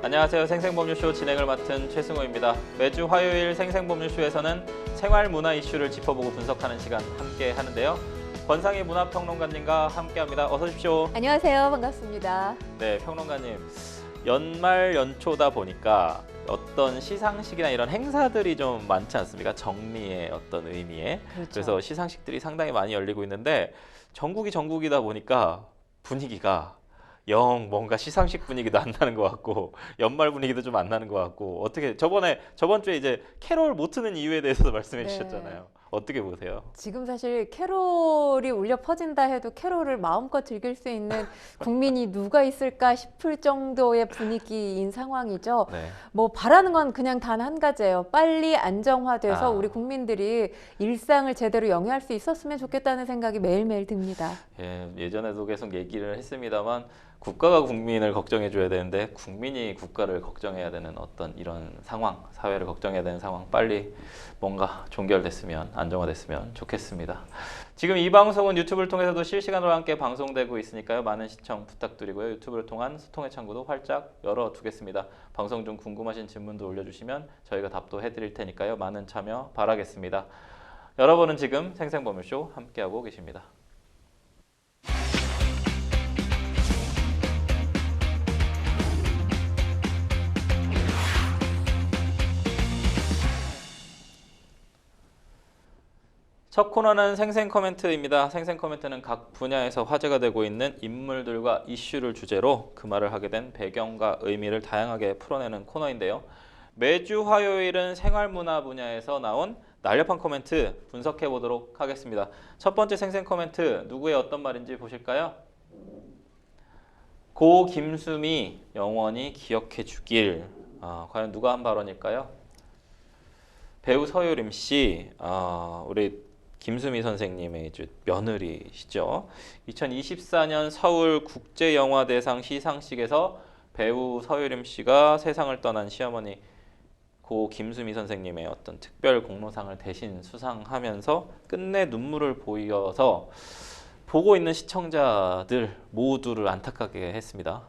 안녕하세요. 생생법률쇼 진행을 맡은 최승호입니다. 매주 화요일 생생법률쇼에서는 생활문화 이슈를 짚어보고 분석하는 시간 함께 하는데요. 권상희 문화평론가님과 함께합니다. 어서 오십시오. 안녕하세요. 반갑습니다. 네, 평론가님. 연말 연초다 보니까 어떤 시상식이나 이런 행사들이 좀 많지 않습니까? 정리의 어떤 의미에. 그렇죠. 그래서 시상식들이 상당히 많이 열리고 있는데 전국이 전국이다 보니까 분위기가 영 뭔가 시상식 분위기도 안 나는 것 같고 연말 분위기도 좀 안 나는 것 같고 어떻게 저번 주에 이제 캐롤 못 트는 이유에 대해서도 말씀해 주셨잖아요. 어떻게 보세요? 지금 사실 캐롤이 울려 퍼진다 해도 캐롤을 마음껏 즐길 수 있는 국민이 누가 있을까 싶을 정도의 분위기인 상황이죠. 네. 뭐 바라는 건 그냥 단 한 가지예요. 빨리 안정화돼서 아. 우리 국민들이 일상을 제대로 영위할 수 있었으면 좋겠다는 생각이 매일매일 듭니다. 예전에도 계속 얘기를 했습니다만 국가가 국민을 걱정해 줘야 되는데 국민이 국가를 걱정해야 되는 어떤 이런 상황, 사회를 걱정해야 되는 상황 빨리 뭔가 종결됐으면 안정화됐으면 좋겠습니다. 지금 이 방송은 유튜브를 통해서도 실시간으로 함께 방송되고 있으니까요. 많은 시청 부탁드리고요. 유튜브를 통한 소통의 창구도 활짝 열어두겠습니다. 방송 중 궁금하신 질문도 올려주시면 저희가 답도 해드릴 테니까요. 많은 참여 바라겠습니다. 여러분은 지금 생생법률쇼 함께하고 계십니다. 첫 코너는 생생 코멘트입니다. 생생 코멘트는 각 분야에서 화제가 되고 있는 인물들과 이슈를 주제로 그 말을 하게 된 배경과 의미를 다양하게 풀어내는 코너인데요. 매주 화요일은 생활문화 분야에서 나온 날렵한 코멘트 분석해 보도록 하겠습니다. 첫 번째 생생 코멘트 누구의 어떤 말인지 보실까요? 고 김수미 영원히 기억해 주길. 과연 누가 한 발언일까요? 배우 서유림 씨, 우리 김수미 선생님의 이제 며느리시죠. 2024년 서울국제영화대상 시상식에서 배우 서유림 씨가 세상을 떠난 시어머니 고 김수미 선생님의 어떤 특별 공로상을 대신 수상하면서 끝내 눈물을 보여서 보고 있는 시청자들 모두를 안타깝게 했습니다.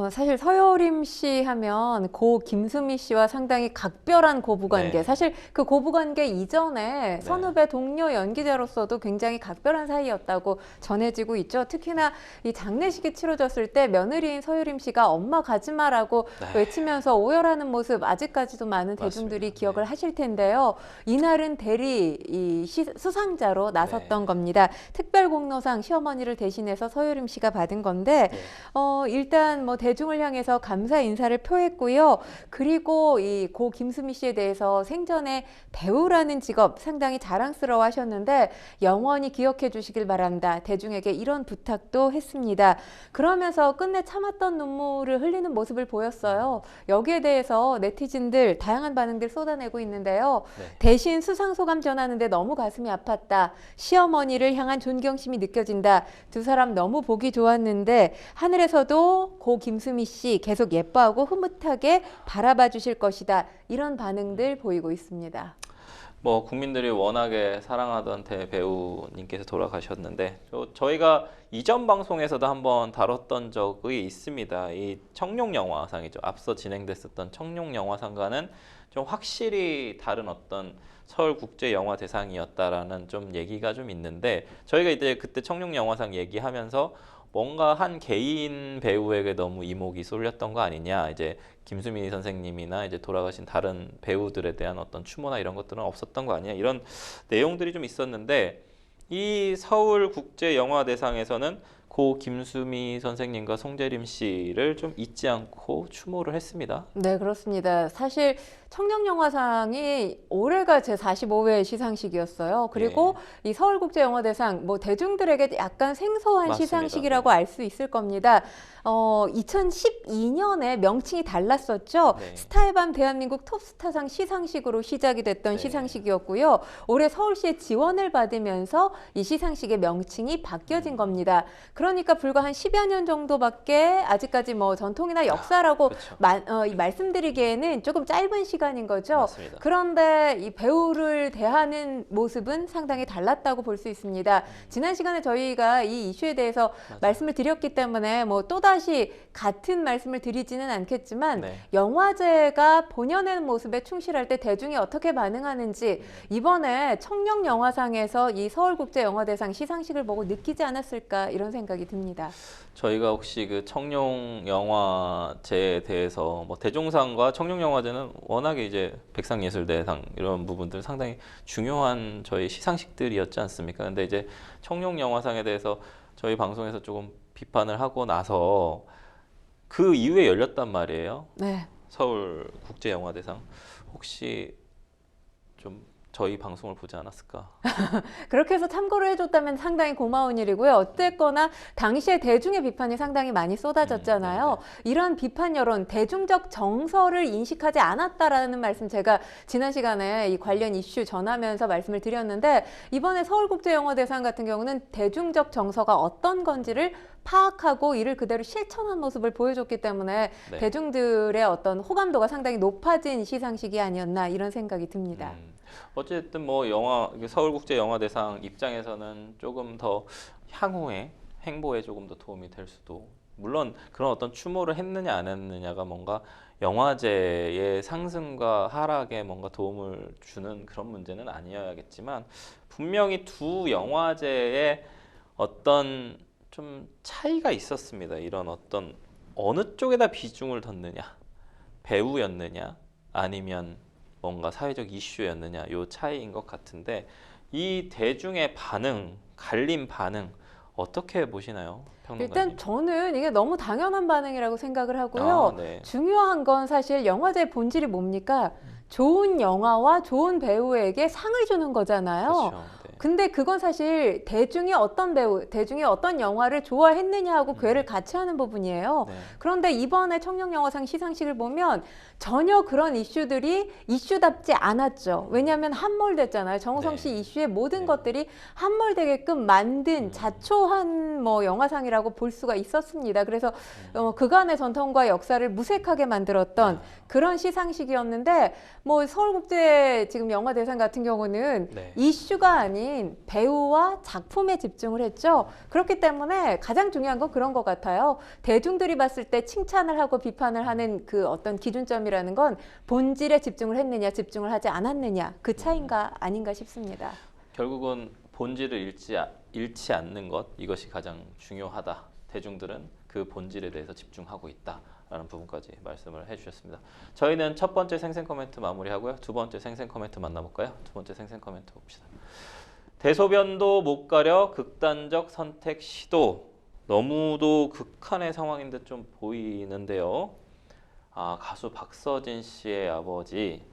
사실 서유림 씨 하면 고 김수미 씨와 상당히 각별한 고부관계. 네. 사실 그 고부관계 이전에 선후배 동료 연기자로서도 굉장히 각별한 사이였다고 전해지고 있죠. 특히나 이 장례식이 치러졌을 때 며느리인 서유림 씨가 엄마 가지 마라고 외치면서 오열하는 모습 아직까지도 많은 대중들이 맞습니다. 기억을 하실 텐데요. 이날은 대리 수상자로 나섰던 겁니다. 특별 공로상 시어머니를 대신해서 서유림 씨가 받은 건데 일단 뭐 대중을 향해서 감사 인사를 표했고요. 그리고 이 고 김수미 씨에 대해서 생전에 배우라는 직업 상당히 자랑스러워 하셨는데 영원히 기억해 주시길 바란다. 대중에게 이런 부탁도 했습니다. 그러면서 끝내 참았던 눈물을 흘리는 모습을 보였어요. 여기에 대해서 네티즌들 다양한 반응들 쏟아내고 있는데요. 대신 수상 소감 전하는데 너무 가슴이 아팠다. 시어머니를 향한 존경심이 느껴진다. 두 사람 너무 보기 좋았는데 하늘에서도 고 김수미 씨 계속 예뻐하고 흐뭇하게 바라봐 주실 것이다. 이런 반응들 보이고 있습니다. 뭐 국민들이 워낙에 사랑하던 대배우님께서 돌아가셨는데 저희가 이전 방송에서도 한번 다뤘던 적이 있습니다. 이 청룡영화상이죠. 앞서 진행됐었던 청룡영화상과는 좀 확실히 다른 어떤 서울국제영화대상이었다라는 좀 얘기가 좀 있는데 저희가 이제 그때 청룡영화상 얘기하면서 뭔가 한 개인 배우에게 너무 이목이 쏠렸던 거 아니냐. 이제 김수미 선생님이나 이제 돌아가신 다른 배우들에 대한 어떤 추모나 이런 것들은 없었던 거 아니냐. 이런 내용들이 좀 있었는데 이 서울국제영화대상에서는 고 김수미 선생님과 송재림 씨를 좀 잊지 않고 추모를 했습니다. 네, 그렇습니다. 사실 청룡영화상이 올해가 제 45회 시상식이었어요. 그리고 이 서울국제영화대상 뭐 대중들에게 약간 생소한 맞습니다. 시상식이라고 알 수 있을 겁니다. 2012년에 명칭이 달랐었죠. 스타의 밤 대한민국 톱스타상 시상식으로 시작이 됐던 시상식이었고요. 올해 서울시의 지원을 받으면서 이 시상식의 명칭이 바뀌어진 겁니다. 그러니까 불과 한 10여 년 정도밖에 아직까지 뭐 전통이나 역사라고 그렇죠. 말씀드리기에는 조금 짧은 시간인 거죠. 맞습니다. 그런데 이 배우를 대하는 모습은 상당히 달랐다고 볼 수 있습니다. 지난 시간에 저희가 이 이슈에 대해서 맞아요. 말씀을 드렸기 때문에 뭐 또다시 같은 말씀을 드리지는 않겠지만 네. 영화제가 본연의 모습에 충실할 때 대중이 어떻게 반응하는지 이번에 청룡 영화상에서 이 서울국제영화대상 시상식을 보고 느끼지 않았을까 이런 생각이 듭니다. 저희가 혹시 그 청룡 영화제에 대해서 뭐 대종상과 청룡 영화제는 워낙에 이제 백상예술대상 이런 부분들 상당히 중요한 저희 시상식들이었지 않습니까? 근데 이제 청룡 영화상에 대해서 저희 방송에서 조금 비판을 하고 나서 그 이후에 열렸단 말이에요. 네. 서울 국제영화대상. 혹시 좀 저희 방송을 보지 않았을까? 그렇게 해서 참고를 해줬다면 상당히 고마운 일이고요. 어쨌거나 당시에 대중의 비판이 상당히 많이 쏟아졌잖아요. 이런 비판 여론, 대중적 정서를 인식하지 않았다라는 말씀 제가 지난 시간에 이 관련 이슈 전하면서 말씀을 드렸는데 이번에 서울국제영화대상 같은 경우는 대중적 정서가 어떤 건지를 파악하고 이를 그대로 실천한 모습을 보여줬기 때문에 네. 대중들의 어떤 호감도가 상당히 높아진 시상식이 아니었나 이런 생각이 듭니다. 어쨌든 뭐 서울국제영화대상 입장에서는 조금 더 향후에 행보에 조금 더 도움이 될 수도, 물론 그런 어떤 추모를 했느냐 안 했느냐가 뭔가 영화제의 상승과 하락에 뭔가 도움을 주는 그런 문제는 아니어야겠지만 분명히 두 영화제의 어떤 좀 차이가 있었습니다. 이런 어떤 어느 쪽에다 비중을 뒀느냐, 배우였느냐 아니면 뭔가 사회적 이슈였느냐, 요 차이인 것 같은데 이 대중의 반응, 갈림 반응 어떻게 보시나요, 평론가님? 일단 저는 이게 너무 당연한 반응이라고 생각을 하고요. 네. 중요한 건 사실 영화제의 본질이 뭡니까? 좋은 영화와 좋은 배우에게 상을 주는 거잖아요. 그렇죠. 네. 근데 그건 사실 대중이 어떤 배우, 대중이 어떤 영화를 좋아했느냐하고 괴를 같이 하는 부분이에요. 네. 그런데 이번에 청룡영화상 시상식을 보면 전혀 그런 이슈들이 이슈답지 않았죠. 왜냐하면 함몰됐잖아요. 정우성 씨 네. 이슈의 모든 네. 것들이 함몰되게끔 만든 자초한 뭐 영화상이라고 볼 수가 있었습니다. 그래서 그간의 전통과 역사를 무색하게 만들었던 그런 시상식이었는데 뭐 서울국제 지금 영화대상 같은 경우는 네. 이슈가 아닌 배우와 작품에 집중을 했죠. 그렇기 때문에 가장 중요한 건 그런 것 같아요. 대중들이 봤을 때 칭찬을 하고 비판을 하는 그 어떤 기준점이라는 건 본질에 집중을 했느냐, 집중을 하지 않았느냐 그 차이인가 아닌가 싶습니다. 결국은 본질을 잃지 않는 것, 이것이 가장 중요하다. 대중들은 그 본질에 대해서 집중하고 있다라는 부분까지 말씀을 해주셨습니다. 저희는 첫 번째 생생 코멘트 마무리하고요. 두 번째 생생 코멘트 만나볼까요? 두 번째 생생 코멘트 봅시다. 대소변도 못 가려 극단적 선택 시도. 너무도 극한의 상황인 듯 좀 보이는데요. 가수 박서진 씨의 아버지.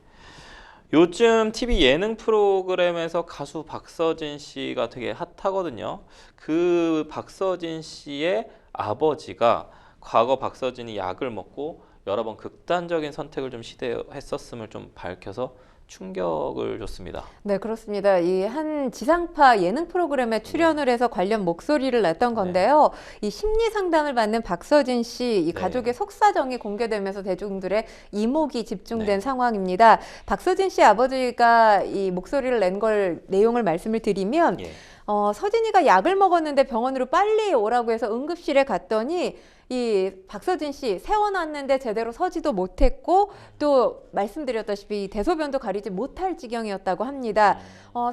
요즘 TV 예능 프로그램에서 가수 박서진 씨가 되게 핫하거든요. 그 박서진 씨의 아버지가 과거 박서진이 약을 먹고 여러 번 극단적인 선택을 좀 시도했었음을 좀 밝혀서 충격을 줬습니다. 네, 그렇습니다. 이 한 지상파 예능 프로그램에 출연을 해서 관련 목소리를 냈던 건데요. 이 심리 상담을 받는 박서진 씨, 이 가족의 속사정이 공개되면서 대중들의 이목이 집중된 상황입니다. 박서진 씨 아버지가 이 목소리를 낸 걸 내용을 말씀을 드리면 서진이가 약을 먹었는데 병원으로 빨리 오라고 해서 응급실에 갔더니 이 박서진 씨 세워놨는데 제대로 서지도 못했고 또 말씀드렸다시피 대소변도 가리지 못할 지경이었다고 합니다.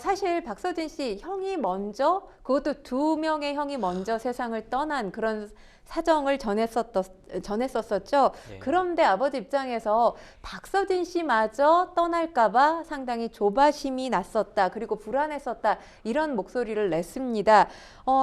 사실 박서진 씨 형이 먼저, 그것도 두 명의 형이 먼저 세상을 떠난 그런 사정을 전했었죠. 그런데 아버지 입장에서 박서진 씨마저 떠날까봐 상당히 조바심이 났었다. 그리고 불안했었다. 이런 목소리를 냈습니다.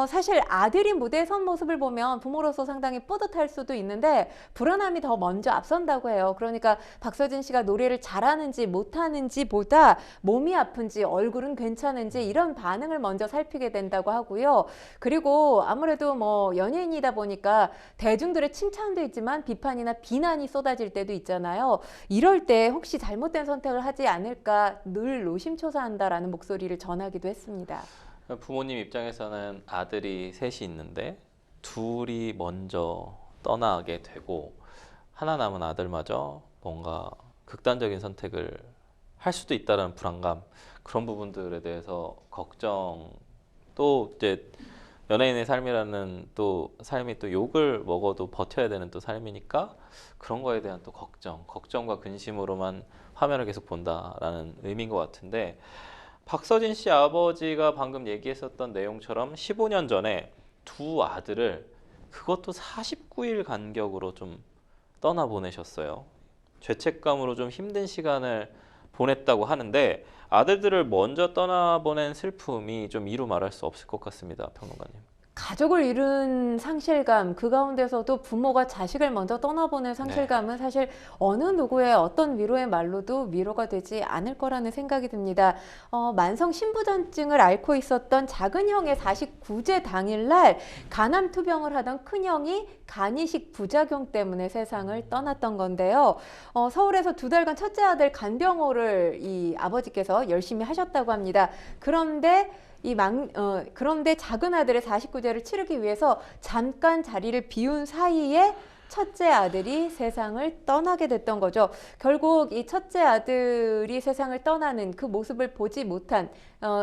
사실 아들이 무대에 선 모습을 보면 부모로서 상당히 뿌듯할 수도 있는데 불안함이 더 먼저 앞선다고 해요. 그러니까 박서진 씨가 노래를 잘하는지 못하는지 보다 몸이 아픈지 얼굴은 괜찮은지 이런 반응을 먼저 살피게 된다고 하고요. 그리고 아무래도 뭐 연예인이다 보니까 대중들의 칭찬도 있지만 비판이나 비난이 쏟아질 때도 있잖아요. 이럴 때 혹시 잘못된 선택을 하지 않을까 늘 노심초사한다라는 목소리를 전하기도 했습니다. 부모님 입장에서는 아들이 셋이 있는데 둘이 먼저 떠나게 되고 하나 남은 아들마저 뭔가 극단적인 선택을 할 수도 있다는 불안감, 그런 부분들에 대해서 걱정, 또 이제 연예인의 삶이라는 또 삶이 또 욕을 먹어도 버텨야 되는 또 삶이니까 그런 거에 대한 또 걱정과 근심으로만 화면을 계속 본다라는 의미인 것 같은데, 박서진 씨 아버지가 방금 얘기했었던 내용처럼 15년 전에 두 아들을 그것도 49일 간격으로 좀 떠나보내셨어요. 죄책감으로 좀 힘든 시간을 보냈다고 하는데, 아들들을 먼저 떠나보낸 슬픔이 좀 이루 말할 수 없을 것 같습니다, 평론가님. 가족을 잃은 상실감, 그 가운데서도 부모가 자식을 먼저 떠나보낸 상실감은 사실 어느 누구의 어떤 위로의 말로도 위로가 되지 않을 거라는 생각이 듭니다. 만성 신부전증을 앓고 있었던 작은 형의 49제 당일날 간암 투병을 하던 큰 형이 간이식 부작용 때문에 세상을 떠났던 건데요. 서울에서 2달간 첫째 아들 간병호를 이 아버지께서 열심히 하셨다고 합니다. 그런데 그런데 작은 아들의 49제를 치르기 위해서 잠깐 자리를 비운 사이에 첫째 아들이 세상을 떠나게 됐던 거죠. 결국 이 첫째 아들이 세상을 떠나는 그 모습을 보지 못한,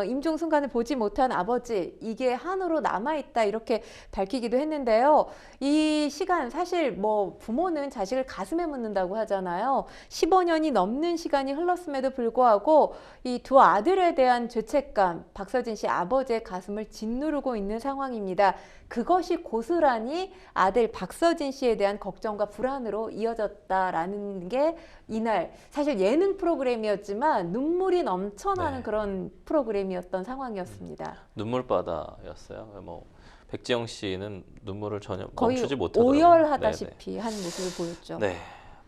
임종 순간을 보지 못한 아버지, 이게 한으로 남아있다, 이렇게 밝히기도 했는데요. 이 시간, 사실 뭐 부모는 자식을 가슴에 묻는다고 하잖아요. 15년이 넘는 시간이 흘렀음에도 불구하고 이 두 아들에 대한 죄책감, 박서진 씨 아버지의 가슴을 짓누르고 있는 상황입니다. 그것이 고스란히 아들 박서진 씨에 대한 걱정과 불안으로 이어졌다라는 게 이날 사실 예능 프로그램이었지만 눈물이 넘쳐나는 그런 프로그램이었던 상황이었습니다. 눈물바다였어요. 뭐 백지영 씨는 눈물을 전혀 거의 멈추지 못하더라고요. 오열하다시피 한 모습을 보였죠. 네.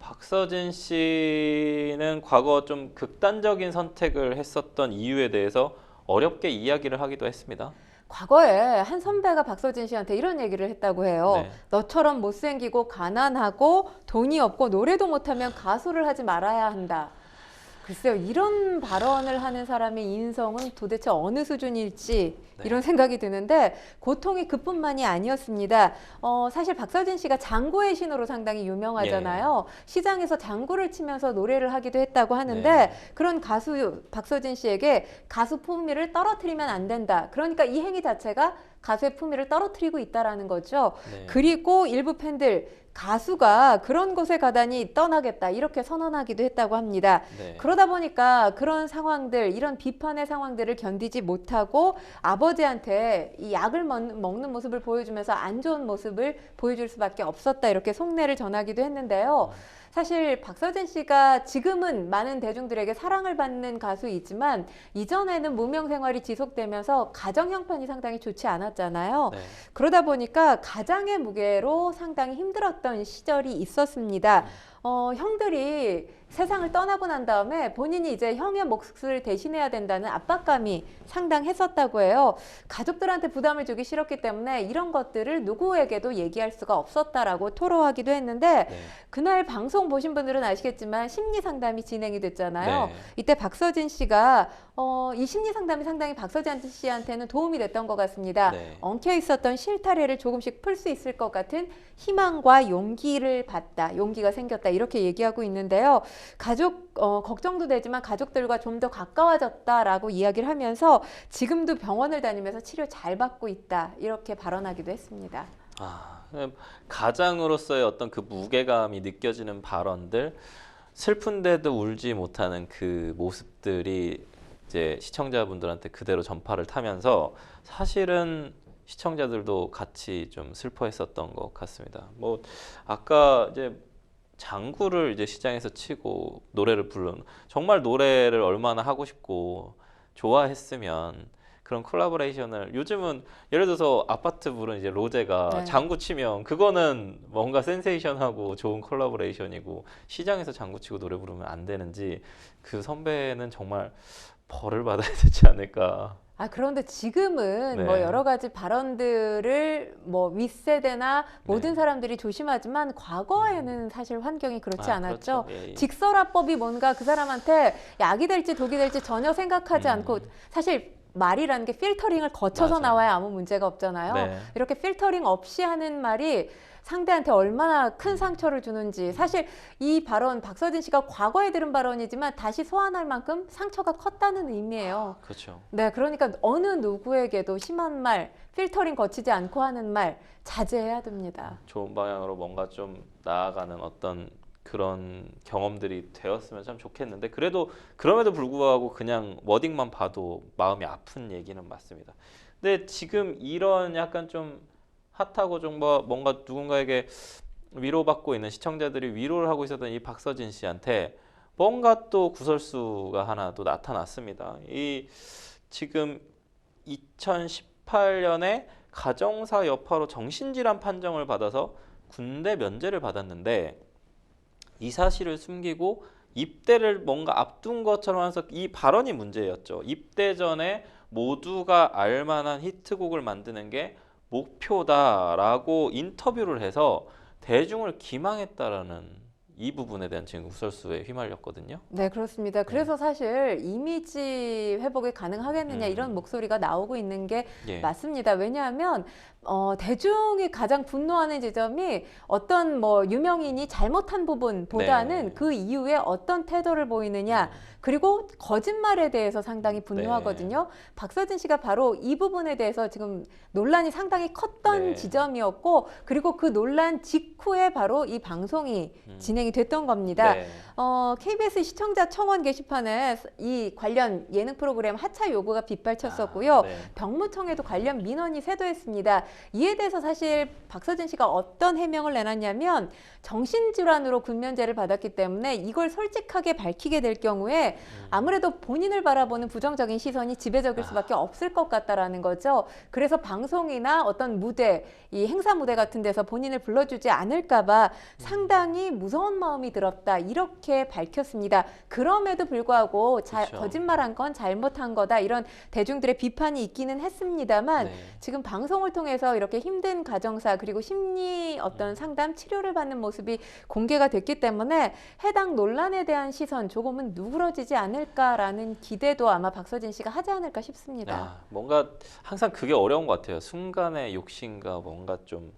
박서진 씨는 과거 좀 극단적인 선택을 했었던 이유에 대해서 어렵게 이야기를 하기도 했습니다. 과거에 한 선배가 박서진 씨한테 이런 얘기를 했다고 해요. 네. 너처럼 못생기고 가난하고 돈이 없고 노래도 못하면 가수를 하지 말아야 한다. 글쎄요, 이런 발언을 하는 사람의 인성은 도대체 어느 수준일지 이런 생각이 드는데, 고통이 그뿐만이 아니었습니다. 사실 박서진 씨가 장구의 신으로 상당히 유명하잖아요. 시장에서 장구를 치면서 노래를 하기도 했다고 하는데, 그런 가수 박서진 씨에게 가수 품위를 떨어뜨리면 안 된다. 그러니까 이 행위 자체가 가수의 품위를 떨어뜨리고 있다라는 거죠. 그리고 일부 팬들, 가수가 그런 곳에 가다니 떠나겠다, 이렇게 선언하기도 했다고 합니다. 그러다 보니까 그런 상황들, 이런 비판의 상황들을 견디지 못하고 아버지한테 이 약을 먹는 모습을 보여주면서 안 좋은 모습을 보여줄 수밖에 없었다, 이렇게 속내를 전하기도 했는데요. 사실 박서진 씨가 지금은 많은 대중들에게 사랑을 받는 가수이지만 이전에는 무명 생활이 지속되면서 가정 형편이 상당히 좋지 않았잖아요. 그러다 보니까 가장의 무게로 상당히 힘들었던 시절이 있었습니다. 형들이 세상을 떠나고 난 다음에 본인이 이제 형의 몫을 대신해야 된다는 압박감이 상당했었다고 해요. 가족들한테 부담을 주기 싫었기 때문에 이런 것들을 누구에게도 얘기할 수가 없었다라고 토로하기도 했는데, 그날 방송 보신 분들은 아시겠지만 심리 상담이 진행이 됐잖아요. 이때 박서진 씨가 이 심리 상담이 상당히 박서진 씨한테는 도움이 됐던 것 같습니다. 엉켜 있었던 실타래를 조금씩 풀 수 있을 것 같은 희망과 용기를 받다, 용기가 생겼다, 이렇게 얘기하고 있는데요. 가족 걱정도 되지만 가족들과 좀 더 가까워졌다라고 이야기를 하면서 지금도 병원을 다니면서 치료 잘 받고 있다, 이렇게 발언하기도 했습니다. 가장으로서의 어떤 그 무게감이 느껴지는 발언들, 슬픈데도 울지 못하는 그 모습들이 이제 시청자분들한테 그대로 전파를 타면서 사실은 시청자들도 같이 좀 슬퍼했었던 것 같습니다. 뭐 아까 이제 장구를 이제 시장에서 치고 노래를 부르는, 정말 노래를 얼마나 하고 싶고 좋아했으면 그런 콜라보레이션을, 요즘은 예를 들어서 아파트 부른 이제 로제가 장구 치면 그거는 뭔가 센세이션하고 좋은 콜라보레이션이고, 시장에서 장구 치고 노래 부르면 안 되는지, 그 선배는 정말 벌을 받아야 되지 않을까. 그런데 지금은 뭐 여러 가지 발언들을 뭐 윗세대나 모든 사람들이 조심하지만 과거에는 사실 환경이 그렇지 않았죠. 그렇죠. 직설화법이 뭔가 그 사람한테 약이 될지 독이 될지 전혀 생각하지 않고, 사실 말이라는 게 필터링을 거쳐서 맞아요. 나와야 아무 문제가 없잖아요. 네. 이렇게 필터링 없이 하는 말이 상대한테 얼마나 큰 상처를 주는지. 사실 이 발언 박서진 씨가 과거에 들은 발언이지만 다시 소환할 만큼 상처가 컸다는 의미예요. 그렇죠. 네, 그러니까 어느 누구에게도 심한 말, 필터링 거치지 않고 하는 말 자제해야 됩니다. 좋은 방향으로 뭔가 좀 나아가는 어떤 그런 경험들이 되었으면 참 좋겠는데 그래도 그럼에도 불구하고 그냥 워딩만 봐도 마음이 아픈 얘기는 맞습니다. 근데 지금 이런 약간 좀 핫하고 좀 뭔가 누군가에게 위로받고 있는 시청자들이 위로를 하고 있었던 이 박서진 씨한테 뭔가 또 구설수가 하나 또 나타났습니다. 이 지금 2018년에 가정사 여파로 정신질환 판정을 받아서 군대 면제를 받았는데 이 사실을 숨기고 입대를 뭔가 앞둔 것처럼 하면서 이 발언이 문제였죠. 입대 전에 모두가 알만한 히트곡을 만드는 게 목표다라고 인터뷰를 해서 대중을 기망했다라는 이 부분에 대한 지금 구설수에 휘말렸거든요. 네, 그렇습니다. 그래서 사실 이미지 회복이 가능하겠느냐 이런 목소리가 나오고 있는 게 예. 맞습니다. 왜냐하면 대중이 가장 분노하는 지점이 어떤 뭐 유명인이 잘못한 부분보다는 네. 그 이후에 어떤 태도를 보이느냐 그리고 거짓말에 대해서 상당히 분노하거든요. 박서진 씨가 바로 이 부분에 대해서 지금 논란이 상당히 컸던 네. 지점이었고 그리고 그 논란 직후에 바로 이 방송이 진행이 됐던 겁니다. 네. KBS 시청자 청원 게시판에 이 관련 예능 프로그램 하차 요구가 빗발쳤었고요. 네. 병무청에도 관련 민원이 세도했습니다. 이에 대해서 사실 박서진 씨가 어떤 해명을 내놨냐면 정신질환으로 군면제를 받았기 때문에 이걸 솔직하게 밝히게 될 경우에 아무래도 본인을 바라보는 부정적인 시선이 지배적일 수밖에 없을 것 같다라는 거죠. 그래서 방송이나 어떤 무대, 이 행사 무대 같은 데서 본인을 불러주지 않을까봐 상당히 무서운 마음이 들었다. 이렇게 밝혔습니다. 그럼에도 불구하고 그렇죠. 거짓말한 건 잘못한 거다. 이런 대중들의 비판이 있기는 했습니다만 네. 지금 방송을 통해서 이렇게 힘든 가정사 그리고 심리 어떤 상담 치료를 받는 모습이 공개가 됐기 때문에 해당 논란에 대한 시선 조금은 누그러지지 않을까라는 기대도 아마 박서진 씨가 하지 않을까 싶습니다. 뭔가 항상 그게 어려운 것 같아요. 순간의 욕심과 뭔가 좀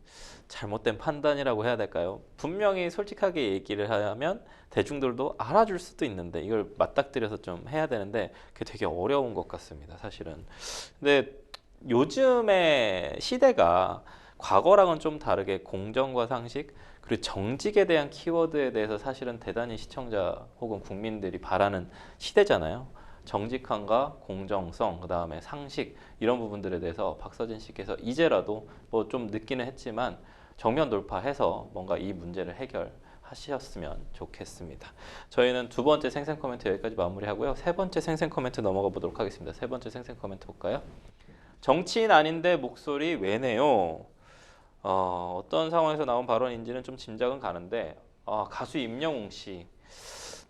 잘못된 판단이라고 해야 될까요? 분명히 솔직하게 얘기를 하면 대중들도 알아줄 수도 있는데 이걸 맞닥뜨려서 좀 해야 되는데 그게 되게 어려운 것 같습니다. 사실은. 근데 요즘의 시대가 과거랑은 좀 다르게 공정과 상식 그리고 정직에 대한 키워드에 대해서 사실은 대단히 시청자 혹은 국민들이 바라는 시대잖아요. 정직함과 공정성, 그 다음에 상식 이런 부분들에 대해서 박서진 씨께서 이제라도 뭐 좀 늦기는 했지만 정면 돌파해서 뭔가 이 문제를 해결하셨으면 좋겠습니다. 저희는 두 번째 생생 코멘트 여기까지 마무리하고요. 세 번째 생생 코멘트 넘어가 보도록 하겠습니다. 세 번째 생생 코멘트 볼까요? 정치인 아닌데 목소리 왜 내요? 어떤 상황에서 나온 발언인지는 좀 짐작은 가는데 가수 임영웅 씨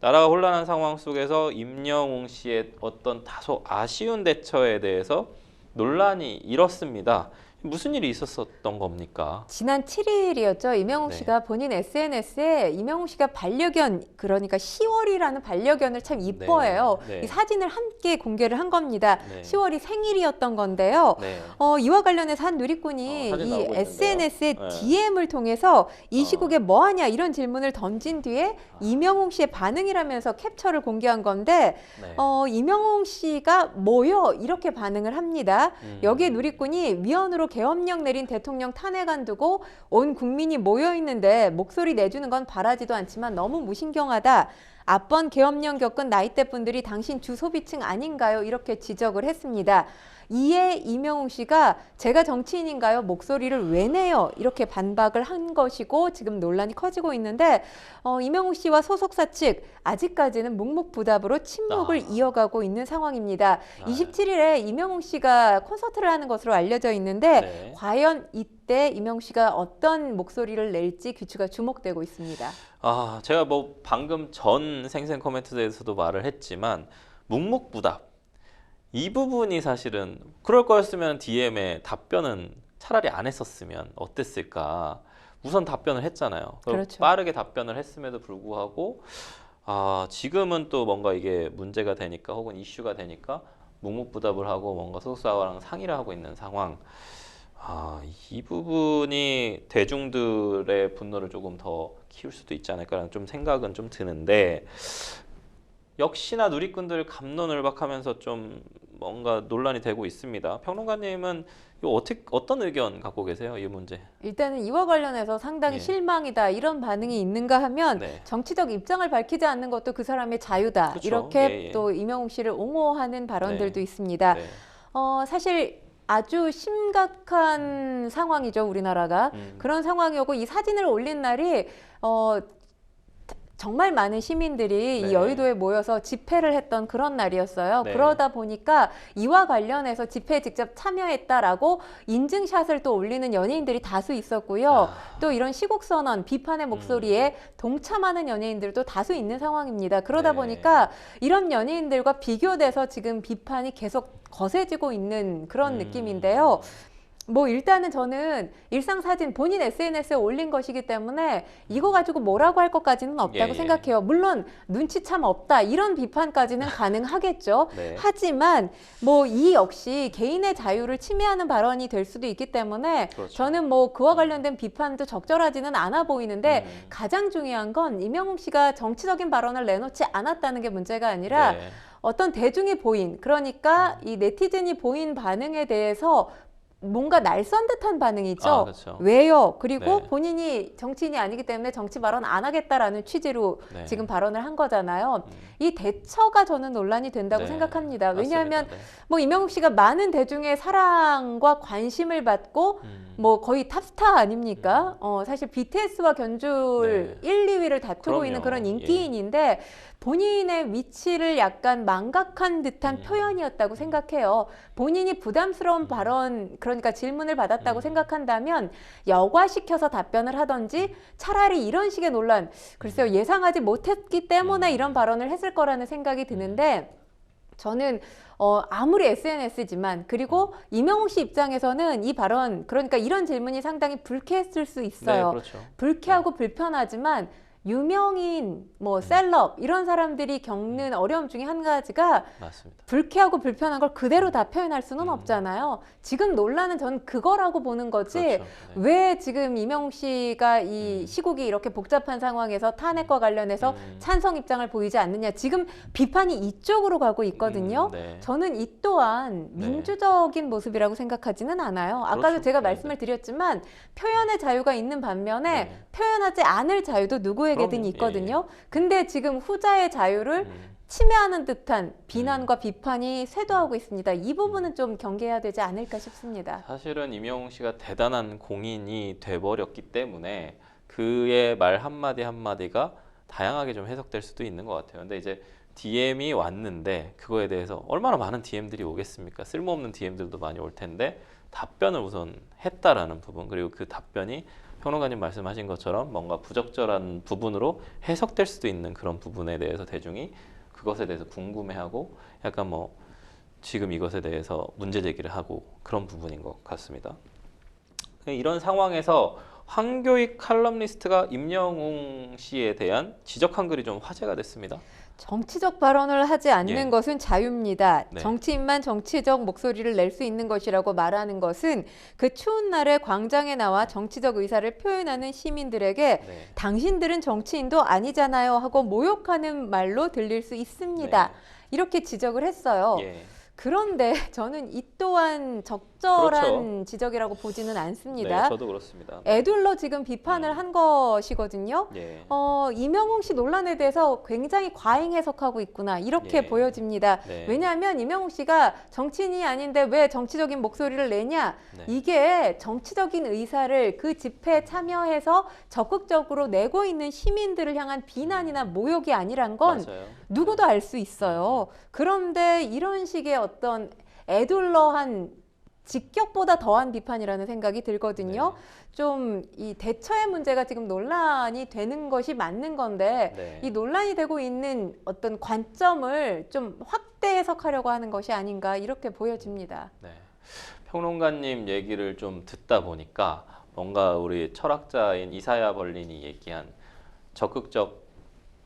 나라가 혼란한 상황 속에서 임영웅 씨의 어떤 다소 아쉬운 대처에 대해서 논란이 일었습니다. 무슨 일이 있었던 겁니까? 지난 7일이었죠. 이명웅 네. 씨가 본인 SNS에 이명웅 씨가 반려견 그러니까 10월이라는 반려견을 참 이뻐해요. 네. 이 사진을 함께 공개를 한 겁니다. 네. 10월이 생일이었던 건데요. 네. 이와 관련해서 한 누리꾼이 사진 이 나오고 있는데요. SNS에 네. DM을 통해서 이 시국에 뭐하냐 이런 질문을 던진 뒤에 이명웅 씨의 반응이라면서 캡처를 공개한 건데 네. 이명웅 씨가 뭐요? 이렇게 반응을 합니다. 여기에 누리꾼이 위헌으로 계엄령 내린 대통령 탄핵안 두고 온 국민이 모여 있는데 목소리 내주는 건 바라지도 않지만 너무 무신경하다. 앞번 계엄령 겪은 나이대 분들이 당신 주소비층 아닌가요? 이렇게 지적을 했습니다. 이에 이명웅 씨가 제가 정치인인가요? 목소리를 왜 내요? 이렇게 반박을 한 것이고 지금 논란이 커지고 있는데 이명웅 씨와 소속사 측 아직까지는 묵묵부답으로 침묵을 이어가고 있는 상황입니다. 27일에 이명웅 씨가 콘서트를 하는 것으로 알려져 있는데 네. 과연 이때 이명웅 씨가 어떤 목소리를 낼지 귀추가 주목되고 있습니다. 제가 뭐 방금 전 생생 코멘트에서도 말을 했지만 묵묵부답 이 부분이 사실은 그럴 거였으면 DM에 답변은 차라리 안 했었으면 어땠을까. 우선 답변을 했잖아요. 그렇죠. 빠르게 답변을 했음에도 불구하고 지금은 또 뭔가 이게 문제가 되니까 혹은 이슈가 되니까 묵묵부답을 하고 뭔가 소속사와랑 상의를 하고 있는 상황. 이 부분이 대중들의 분노를 조금 더 키울 수도 있지 않을까라는 좀 생각은 좀 드는데, 역시나 누리꾼들 갑론을박하면서 좀 뭔가 논란이 되고 있습니다. 평론가님은 이거 어떤 의견 갖고 계세요? 이 문제. 일단은 이와 관련해서 상당히 예. 실망이다 이런 반응이 있는가 하면 네. 정치적 입장을 밝히지 않는 것도 그 사람의 자유다 그쵸. 이렇게 예. 또 이명웅 씨를 옹호하는 발언들도 네. 있습니다. 네. 사실 아주 심각한 상황이죠, 우리나라가. 그런 상황이었고 이 사진을 올린 날이 정말 많은 시민들이 네. 이 여의도에 모여서 집회를 했던 그런 날이었어요. 네. 그러다 보니까 이와 관련해서 집회에 직접 참여했다라고 인증샷을 또 올리는 연예인들이 다수 있었고요. 또 이런 시국선언, 비판의 목소리에 동참하는 연예인들도 다수 있는 상황입니다. 그러다 네. 보니까 이런 연예인들과 비교돼서 지금 비판이 계속 거세지고 있는 그런 느낌인데요. 뭐 일단은 저는 일상사진 본인 SNS에 올린 것이기 때문에 이거 가지고 뭐라고 할 것까지는 없다고 예. 생각해요. 물론 눈치참 없다 이런 비판까지는 가능하겠죠. 네. 하지만 뭐 이 역시 개인의 자유를 침해하는 발언이 될 수도 있기 때문에 그렇죠. 저는 뭐 그와 관련된 비판도 적절하지는 않아 보이는데 가장 중요한 건 이명웅 씨가 정치적인 발언을 내놓지 않았다는 게 문제가 아니라 네. 어떤 대중이 보인, 그러니까 이 네티즌이 보인 반응에 대해서 뭔가 날선 듯한 반응이죠. 그렇죠. 왜요? 그리고 네. 본인이 정치인이 아니기 때문에 정치 발언 안 하겠다라는 취지로 네. 지금 발언을 한 거잖아요. 이 대처가 저는 논란이 된다고 네. 생각합니다. 맞습니다. 왜냐하면 네. 뭐 이명웅 씨가 많은 대중의 사랑과 관심을 받고 뭐 거의 탑스타 아닙니까? 사실 BTS와 견줄 네. 1, 2위를 다투고 그럼요. 있는 그런 예. 인기인인데 본인의 위치를 약간 망각한 듯한 표현이었다고 생각해요. 본인이 부담스러운 발언, 그러니까 질문을 받았다고 생각한다면 여과시켜서 답변을 하던지 차라리 이런 식의 논란, 글쎄요, 예상하지 못했기 때문에 이런 발언을 했을 거라는 생각이 드는데 저는 아무리 SNS지만 그리고 이명웅 씨 입장에서는 이 발언, 그러니까 이런 질문이 상당히 불쾌했을 수 있어요. 네, 그렇죠. 불쾌하고 불편하지만 유명인, 뭐 셀럽 이런 사람들이 겪는 어려움 중에 한 가지가 맞습니다. 불쾌하고 불편한 걸 그대로 다 표현할 수는 없잖아요. 지금 논란은 저는 그거라고 보는 거지. 그렇죠. 네. 왜 지금 이명웅 씨가 이 시국이 이렇게 복잡한 상황에서 탄핵과 관련해서 찬성 입장을 보이지 않느냐. 지금 비판이 이쪽으로 가고 있거든요. 네. 저는 이 또한 네. 민주적인 모습이라고 생각하지는 않아요. 아까도 그렇죠. 제가 네, 말씀을 드렸지만 표현의 자유가 있는 반면에 네. 표현하지 않을 자유도 누구에게든 그럼요. 있거든요. 근데 지금 후자의 자유를 침해하는 듯한 비난과 비판이 쇄도하고 있습니다. 이 부분은 좀 경계해야 되지 않을까 싶습니다. 사실은 이명웅 씨가 대단한 공인이 돼버렸기 때문에 그의 말 한마디 한마디가 다양하게 좀 해석될 수도 있는 것 같아요. 근데 이제 DM이 왔는데 그거에 대해서 얼마나 많은 DM들이 오겠습니까? 쓸모없는 DM들도 많이 올 텐데 답변을 우선 했다라는 부분, 그리고 그 답변이 평론가님 말씀하신 것처럼 뭔가 부적절한 부분으로 해석될 수도 있는 그런 부분에 대해서 대중이 그것에 대해서 궁금해하고 약간 뭐 지금 이것에 대해서 문제 제기를 하고 그런 부분인 것 같습니다. 이런 상황에서 황교익 칼럼니스트가 임영웅 씨에 대한 지적한 글이 좀 화제가 됐습니다. 정치적 발언을 하지 않는 예. 것은 자유입니다. 네. 정치인만 정치적 목소리를 낼 수 있는 것이라고 말하는 것은 그 추운 날에 광장에 나와 정치적 의사를 표현하는 시민들에게 네. 당신들은 정치인도 아니잖아요 하고 모욕하는 말로 들릴 수 있습니다. 네. 이렇게 지적을 했어요. 예. 그런데 저는 이 또한 적절한 그렇죠. 지적이라고 보지는 않습니다. 네, 저도 그렇습니다. 애둘러 지금 비판을 한 것이거든요. 예. 이명웅 씨 논란에 대해서 굉장히 과잉 해석하고 있구나 이렇게 예. 보여집니다. 네. 왜냐하면 이명웅 씨가 정치인이 아닌데 왜 정치적인 목소리를 내냐? 네. 이게 정치적인 의사를 그 집회에 참여해서 적극적으로 내고 있는 시민들을 향한 비난이나 모욕이 아니란 건 맞아요. 누구도 알 수 있어요. 그런데 이런 식의 어떤 애둘러한 직격보다 더한 비판이라는 생각이 들거든요. 좀 이 대처의 문제가 지금 논란이 되는 것이 맞는 건데 네. 이 논란이 되고 있는 어떤 관점을 좀 확대 해석하려고 하는 것이 아닌가 이렇게 보여집니다. 네. 평론가님 얘기를 좀 듣다 보니까 뭔가 우리 철학자인 이사야 벌린이 얘기한 적극적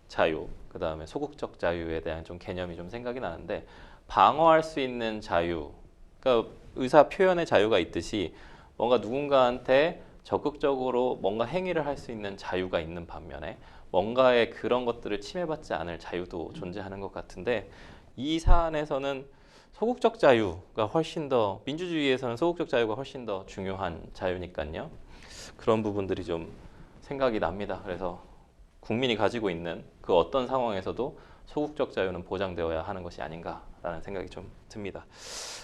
자유, 그 다음에 소극적 자유에 대한 좀 개념이 좀 생각이 나는데 방어할 수 있는 자유, 그러니까 의사 표현의 자유가 있듯이 뭔가 누군가한테 적극적으로 뭔가 행위를 할 수 있는 자유가 있는 반면에 뭔가의 그런 것들을 침해받지 않을 자유도 존재하는 것 같은데 이 사안에서는 소극적 자유가 훨씬 더 민주주의에서는 소극적 자유가 훨씬 더 중요한 자유니까요. 그런 부분들이 좀 생각이 납니다. 그래서 국민이 가지고 있는 그 어떤 상황에서도 소극적 자유는 보장되어야 하는 것이 아닌가라는 생각이 좀 듭니다.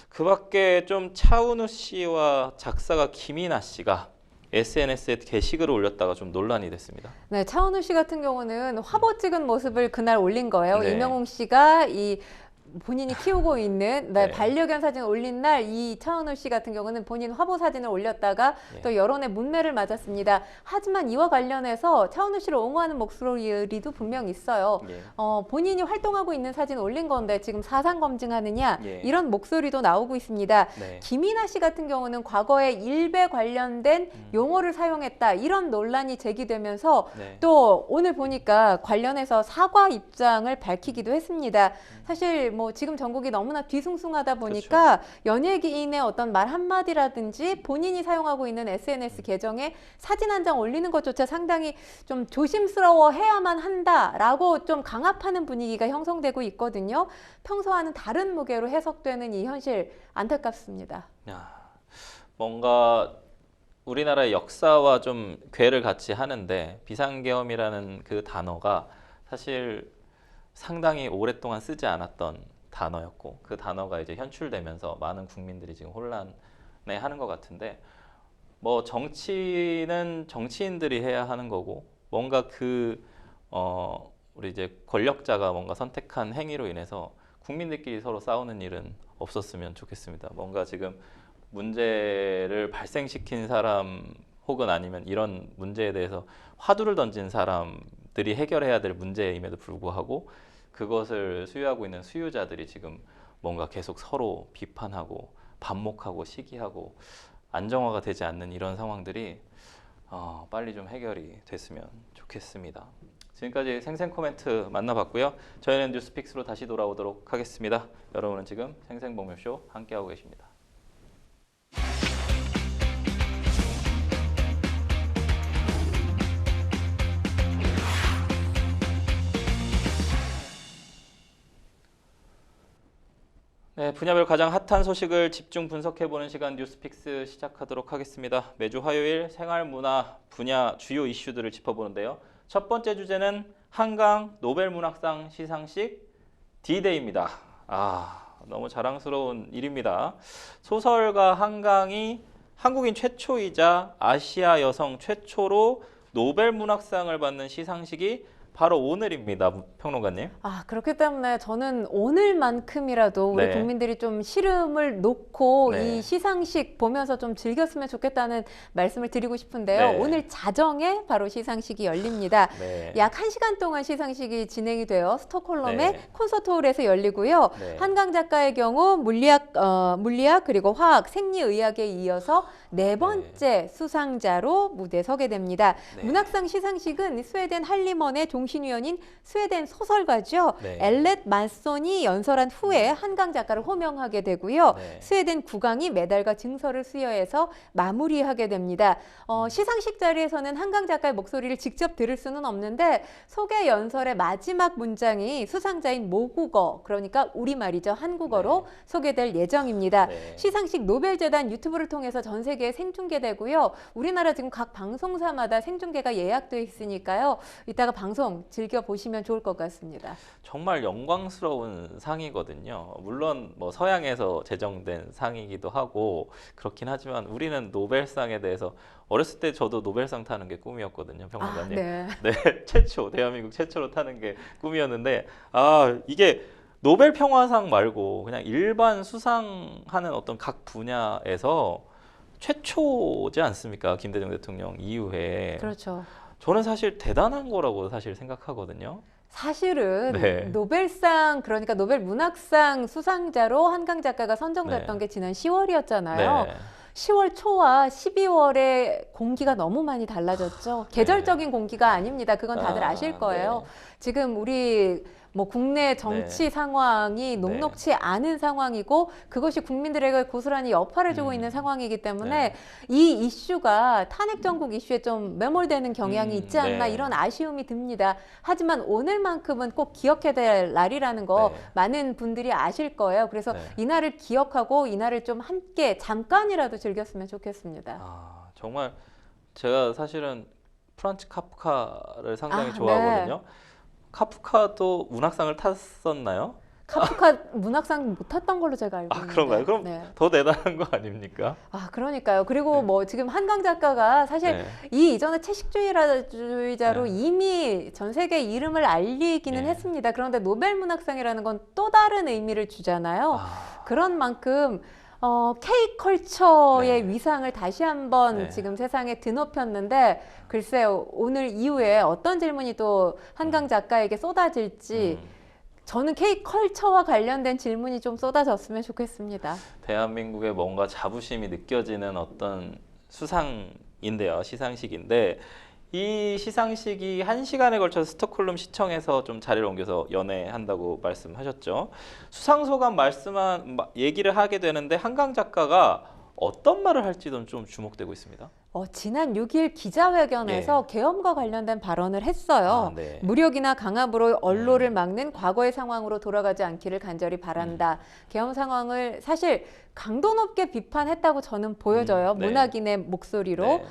그 밖에 좀 차은우 씨와 작사가 김이나 씨가 SNS에 게시글을 올렸다가 좀 논란이 됐습니다. 네, 차은우 씨 같은 경우는 화보 찍은 모습을 그날 올린 거예요. 네. 임영웅 씨가 이 본인이 키우고 있는 네. 반려견 사진을 올린 날 이 차은우 씨 같은 경우는 본인 화보 사진을 올렸다가 네. 또 여론의 문매를 맞았습니다. 하지만 이와 관련해서 차은우 씨를 옹호하는 목소리도 분명 있어요. 예. 본인이 활동하고 있는 사진 올린 건데 지금 사상 검증하느냐 예. 이런 목소리도 나오고 있습니다. 네. 김이나 씨 같은 경우는 과거에 일베 관련된 용어를 사용했다 이런 논란이 제기되면서 네. 또 오늘 보니까 관련해서 사과 입장을 밝히기도 했습니다. 사실 뭐 지금 전국이 너무나 뒤숭숭하다 보니까 연예계인의 어떤 말 한마디라든지 본인이 사용하고 있는 SNS 계정에 사진 한 장 올리는 것조차 상당히 좀 조심스러워 해야만 한다라고 좀 강압하는 분위기가 형성되고 있거든요. 평소와는 다른 무게로 해석되는 이 현실 안타깝습니다. 야, 뭔가 우리나라의 역사와 좀 궤를 같이 하는데 비상계엄이라는 그 단어가 사실 상당히 오랫동안 쓰지 않았던 단어였고 그 단어가 이제 현출되면서 많은 국민들이 지금 혼란해 하는 것 같은데 뭐 정치는 정치인들이 해야 하는 거고 뭔가 우리 이제 권력자가 뭔가 선택한 행위로 인해서 국민들끼리 서로 싸우는 일은 없었으면 좋겠습니다. 뭔가 지금 문제를 발생시킨 사람 혹은 아니면 이런 문제에 대해서 화두를 던진 사람들이 해결해야 될 문제임에도 불구하고 그것을 수유하고 있는 수유자들이 지금 뭔가 계속 서로 비판하고 반목하고 시기하고 안정화가 되지 않는 이런 상황들이 빨리 좀 해결이 됐으면 좋겠습니다. 지금까지 생생 코멘트 만나봤고요. 저희는 뉴스픽스로 다시 돌아오도록 하겠습니다. 여러분은 지금 생생봉묘쇼 함께하고 계십니다. 네, 분야별 가장 핫한 소식을 집중 분석해보는 시간 뉴스픽스 시작하도록 하겠습니다. 매주 화요일 생활문화 분야 주요 이슈들을 짚어보는데요. 첫 번째 주제는 한강 노벨문학상 시상식 D-Day입니다. 너무 자랑스러운 일입니다. 소설가 한강이 한국인 최초이자 아시아 여성 최초로 노벨문학상을 받는 시상식이 바로 오늘입니다, 평론가님. 그렇기 때문에 저는 오늘만큼이라도 우리 네. 국민들이 좀 시름을 놓고 네. 이 시상식 보면서 좀 즐겼으면 좋겠다는 말씀을 드리고 싶은데요. 네. 오늘 자정에 바로 시상식이 열립니다. 네. 약 1시간 동안 시상식이 진행이 돼요. 스톡홀름의 네. 콘서트홀에서 열리고요. 네. 한강 작가의 경우 물리학 그리고 화학, 생리의학에 이어서 네 번째 수상자로 무대에 서게 됩니다. 네. 문학상 시상식은 스웨덴 할리먼의 종신위원인 스웨덴 소설가죠. 네. 엘렛 만손이 연설한 후에 한강 작가를 호명하게 되고요. 네. 스웨덴 국왕이 메달과 증서를 수여해서 마무리하게 됩니다. 시상식 자리에서는 한강 작가의 목소리를 직접 들을 수는 없는데 소개 연설의 마지막 문장이 수상자인 모국어, 그러니까 우리말이죠. 한국어로 소개될 예정입니다. 네. 시상식 노벨재단 유튜브를 통해서 전 세계에 생중계되고요. 우리나라 지금 각 방송사마다 생중계가 예약되어 있으니까요. 이따가 방송 즐겨보시면 좋을 것 같습니다. 정말 영광스러운 상이거든요. 물론 뭐 서양에서 제정된 상이기도 하고 그렇긴 하지만 우리는 노벨상에 대해서 어렸을 때 저도 노벨상 타는 게 꿈이었거든요, 평론가님. 네. 네, 대한민국 최초로 타는 게 꿈이었는데 이게 노벨 평화상 말고 그냥 일반 수상하는 어떤 각 분야에서 최초지 않습니까? 김대중 대통령 이후에. 그렇죠. 저는 사실 대단한 거라고 사실 생각하거든요. 사실은 네. 노벨상, 그러니까 노벨 문학상 수상자로 한강 작가가 선정됐던 네. 게 지난 10월이었잖아요. 네. 10월 초와 12월에 공기가 너무 많이 달라졌죠. 계절적인 공기가 아닙니다. 그건 다들 아실 거예요. 네. 지금 우리 뭐 국내 정치 상황이 녹록치 않은 상황이고 그것이 국민들에게 고스란히 여파를 주고 있는 상황이기 때문에 이 이슈가 탄핵 정국 이슈에 좀 매몰되는 경향이 있지 않나 이런 아쉬움이 듭니다. 하지만 오늘만큼은 꼭 기억해야 될 날이라는 거 많은 분들이 아실 거예요. 그래서 이날을 기억하고 이날을 좀 함께 잠깐이라도 즐겼으면 좋겠습니다. 아, 정말 제가 사실은 프란츠 카프카를 상당히 좋아하거든요. 카프카도 문학상을 탔었나요? 카프카 문학상 못 탔던 걸로 제가 알고 있는데. 그런가요? 그럼 더 대단한 거 아닙니까? 그러니까요. 그리고 뭐 지금 한강 작가가 사실 이 이전에 채식주의자로 이미 전 세계 이름을 알리기는 했습니다. 그런데 노벨 문학상이라는 건 또 다른 의미를 주잖아요. 그런 만큼 K컬처의 위상을 다시 한번 지금 세상에 드높였는데 글쎄요. 오늘 이후에 어떤 질문이 또 한강 작가에게 쏟아질지 저는 K컬처와 관련된 질문이 좀 쏟아졌으면 좋겠습니다. 대한민국의 뭔가 자부심이 느껴지는 어떤 수상인데요. 시상식인데 이 시상식이 1시간에 걸쳐서 스톡홀름 시청에서 좀 자리를 옮겨서 연회한다고 말씀하셨죠. 수상 소감 얘기를 하게 되는데 한강 작가가 어떤 말을 할지도 좀 주목되고 있습니다. 지난 6일 기자회견에서 계엄과 관련된 발언을 했어요. 무력이나 강압으로 언론을 막는 과거의 상황으로 돌아가지 않기를 간절히 바란다. 계엄 상황을 사실 강도 높게 비판했다고 저는 보여져요. 문학인의 목소리로.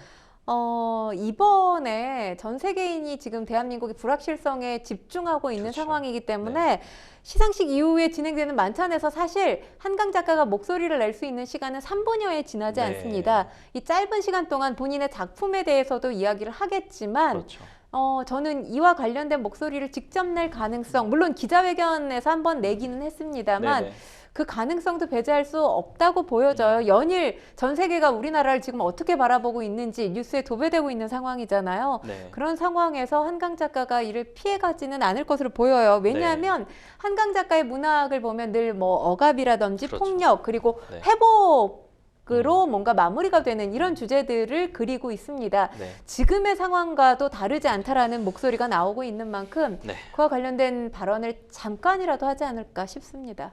이번에 전 세계인이 지금 대한민국의 불확실성에 집중하고 있는 상황이기 때문에 시상식 이후에 진행되는 만찬에서 사실 한강 작가가 목소리를 낼 수 있는 시간은 3분여에 지나지 않습니다. 이 짧은 시간 동안 본인의 작품에 대해서도 이야기를 하겠지만 저는 이와 관련된 목소리를 직접 낼 가능성, 물론 기자회견에서 한번 내기는 했습니다만 그 가능성도 배제할 수 없다고 보여져요. 연일 전 세계가 우리나라를 지금 어떻게 바라보고 있는지 뉴스에 도배되고 있는 상황이잖아요. 그런 상황에서 한강 작가가 이를 피해가지는 않을 것으로 보여요. 왜냐하면 한강 작가의 문학을 보면 늘 뭐 억압이라든지 폭력 그리고 회복으로 뭔가 마무리가 되는 이런 주제들을 그리고 있습니다. 지금의 상황과도 다르지 않다라는 목소리가 나오고 있는 만큼 그와 관련된 발언을 잠깐이라도 하지 않을까 싶습니다.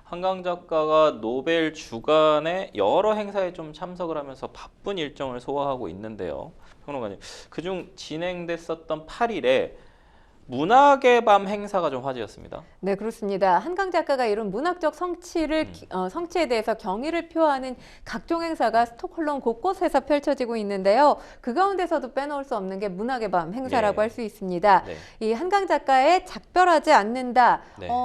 한강 작가가 노벨 주간에 여러 행사에 좀 참석을 하면서 바쁜 일정을 소화하고 있는데요. 평론가님, 그중 진행됐었던 8일에 문학의 밤 행사가 좀 화제였습니다. 네, 그렇습니다. 한강 작가가 이룬 문학적 성취에 대해서 경의를 표하는 각종 행사가 스톡홀름 곳곳에서 펼쳐지고 있는데요. 그 가운데서도 빼놓을 수 없는 게 문학의 밤 행사라고 할 수 있습니다. 이 한강 작가의 작별하지 않는다.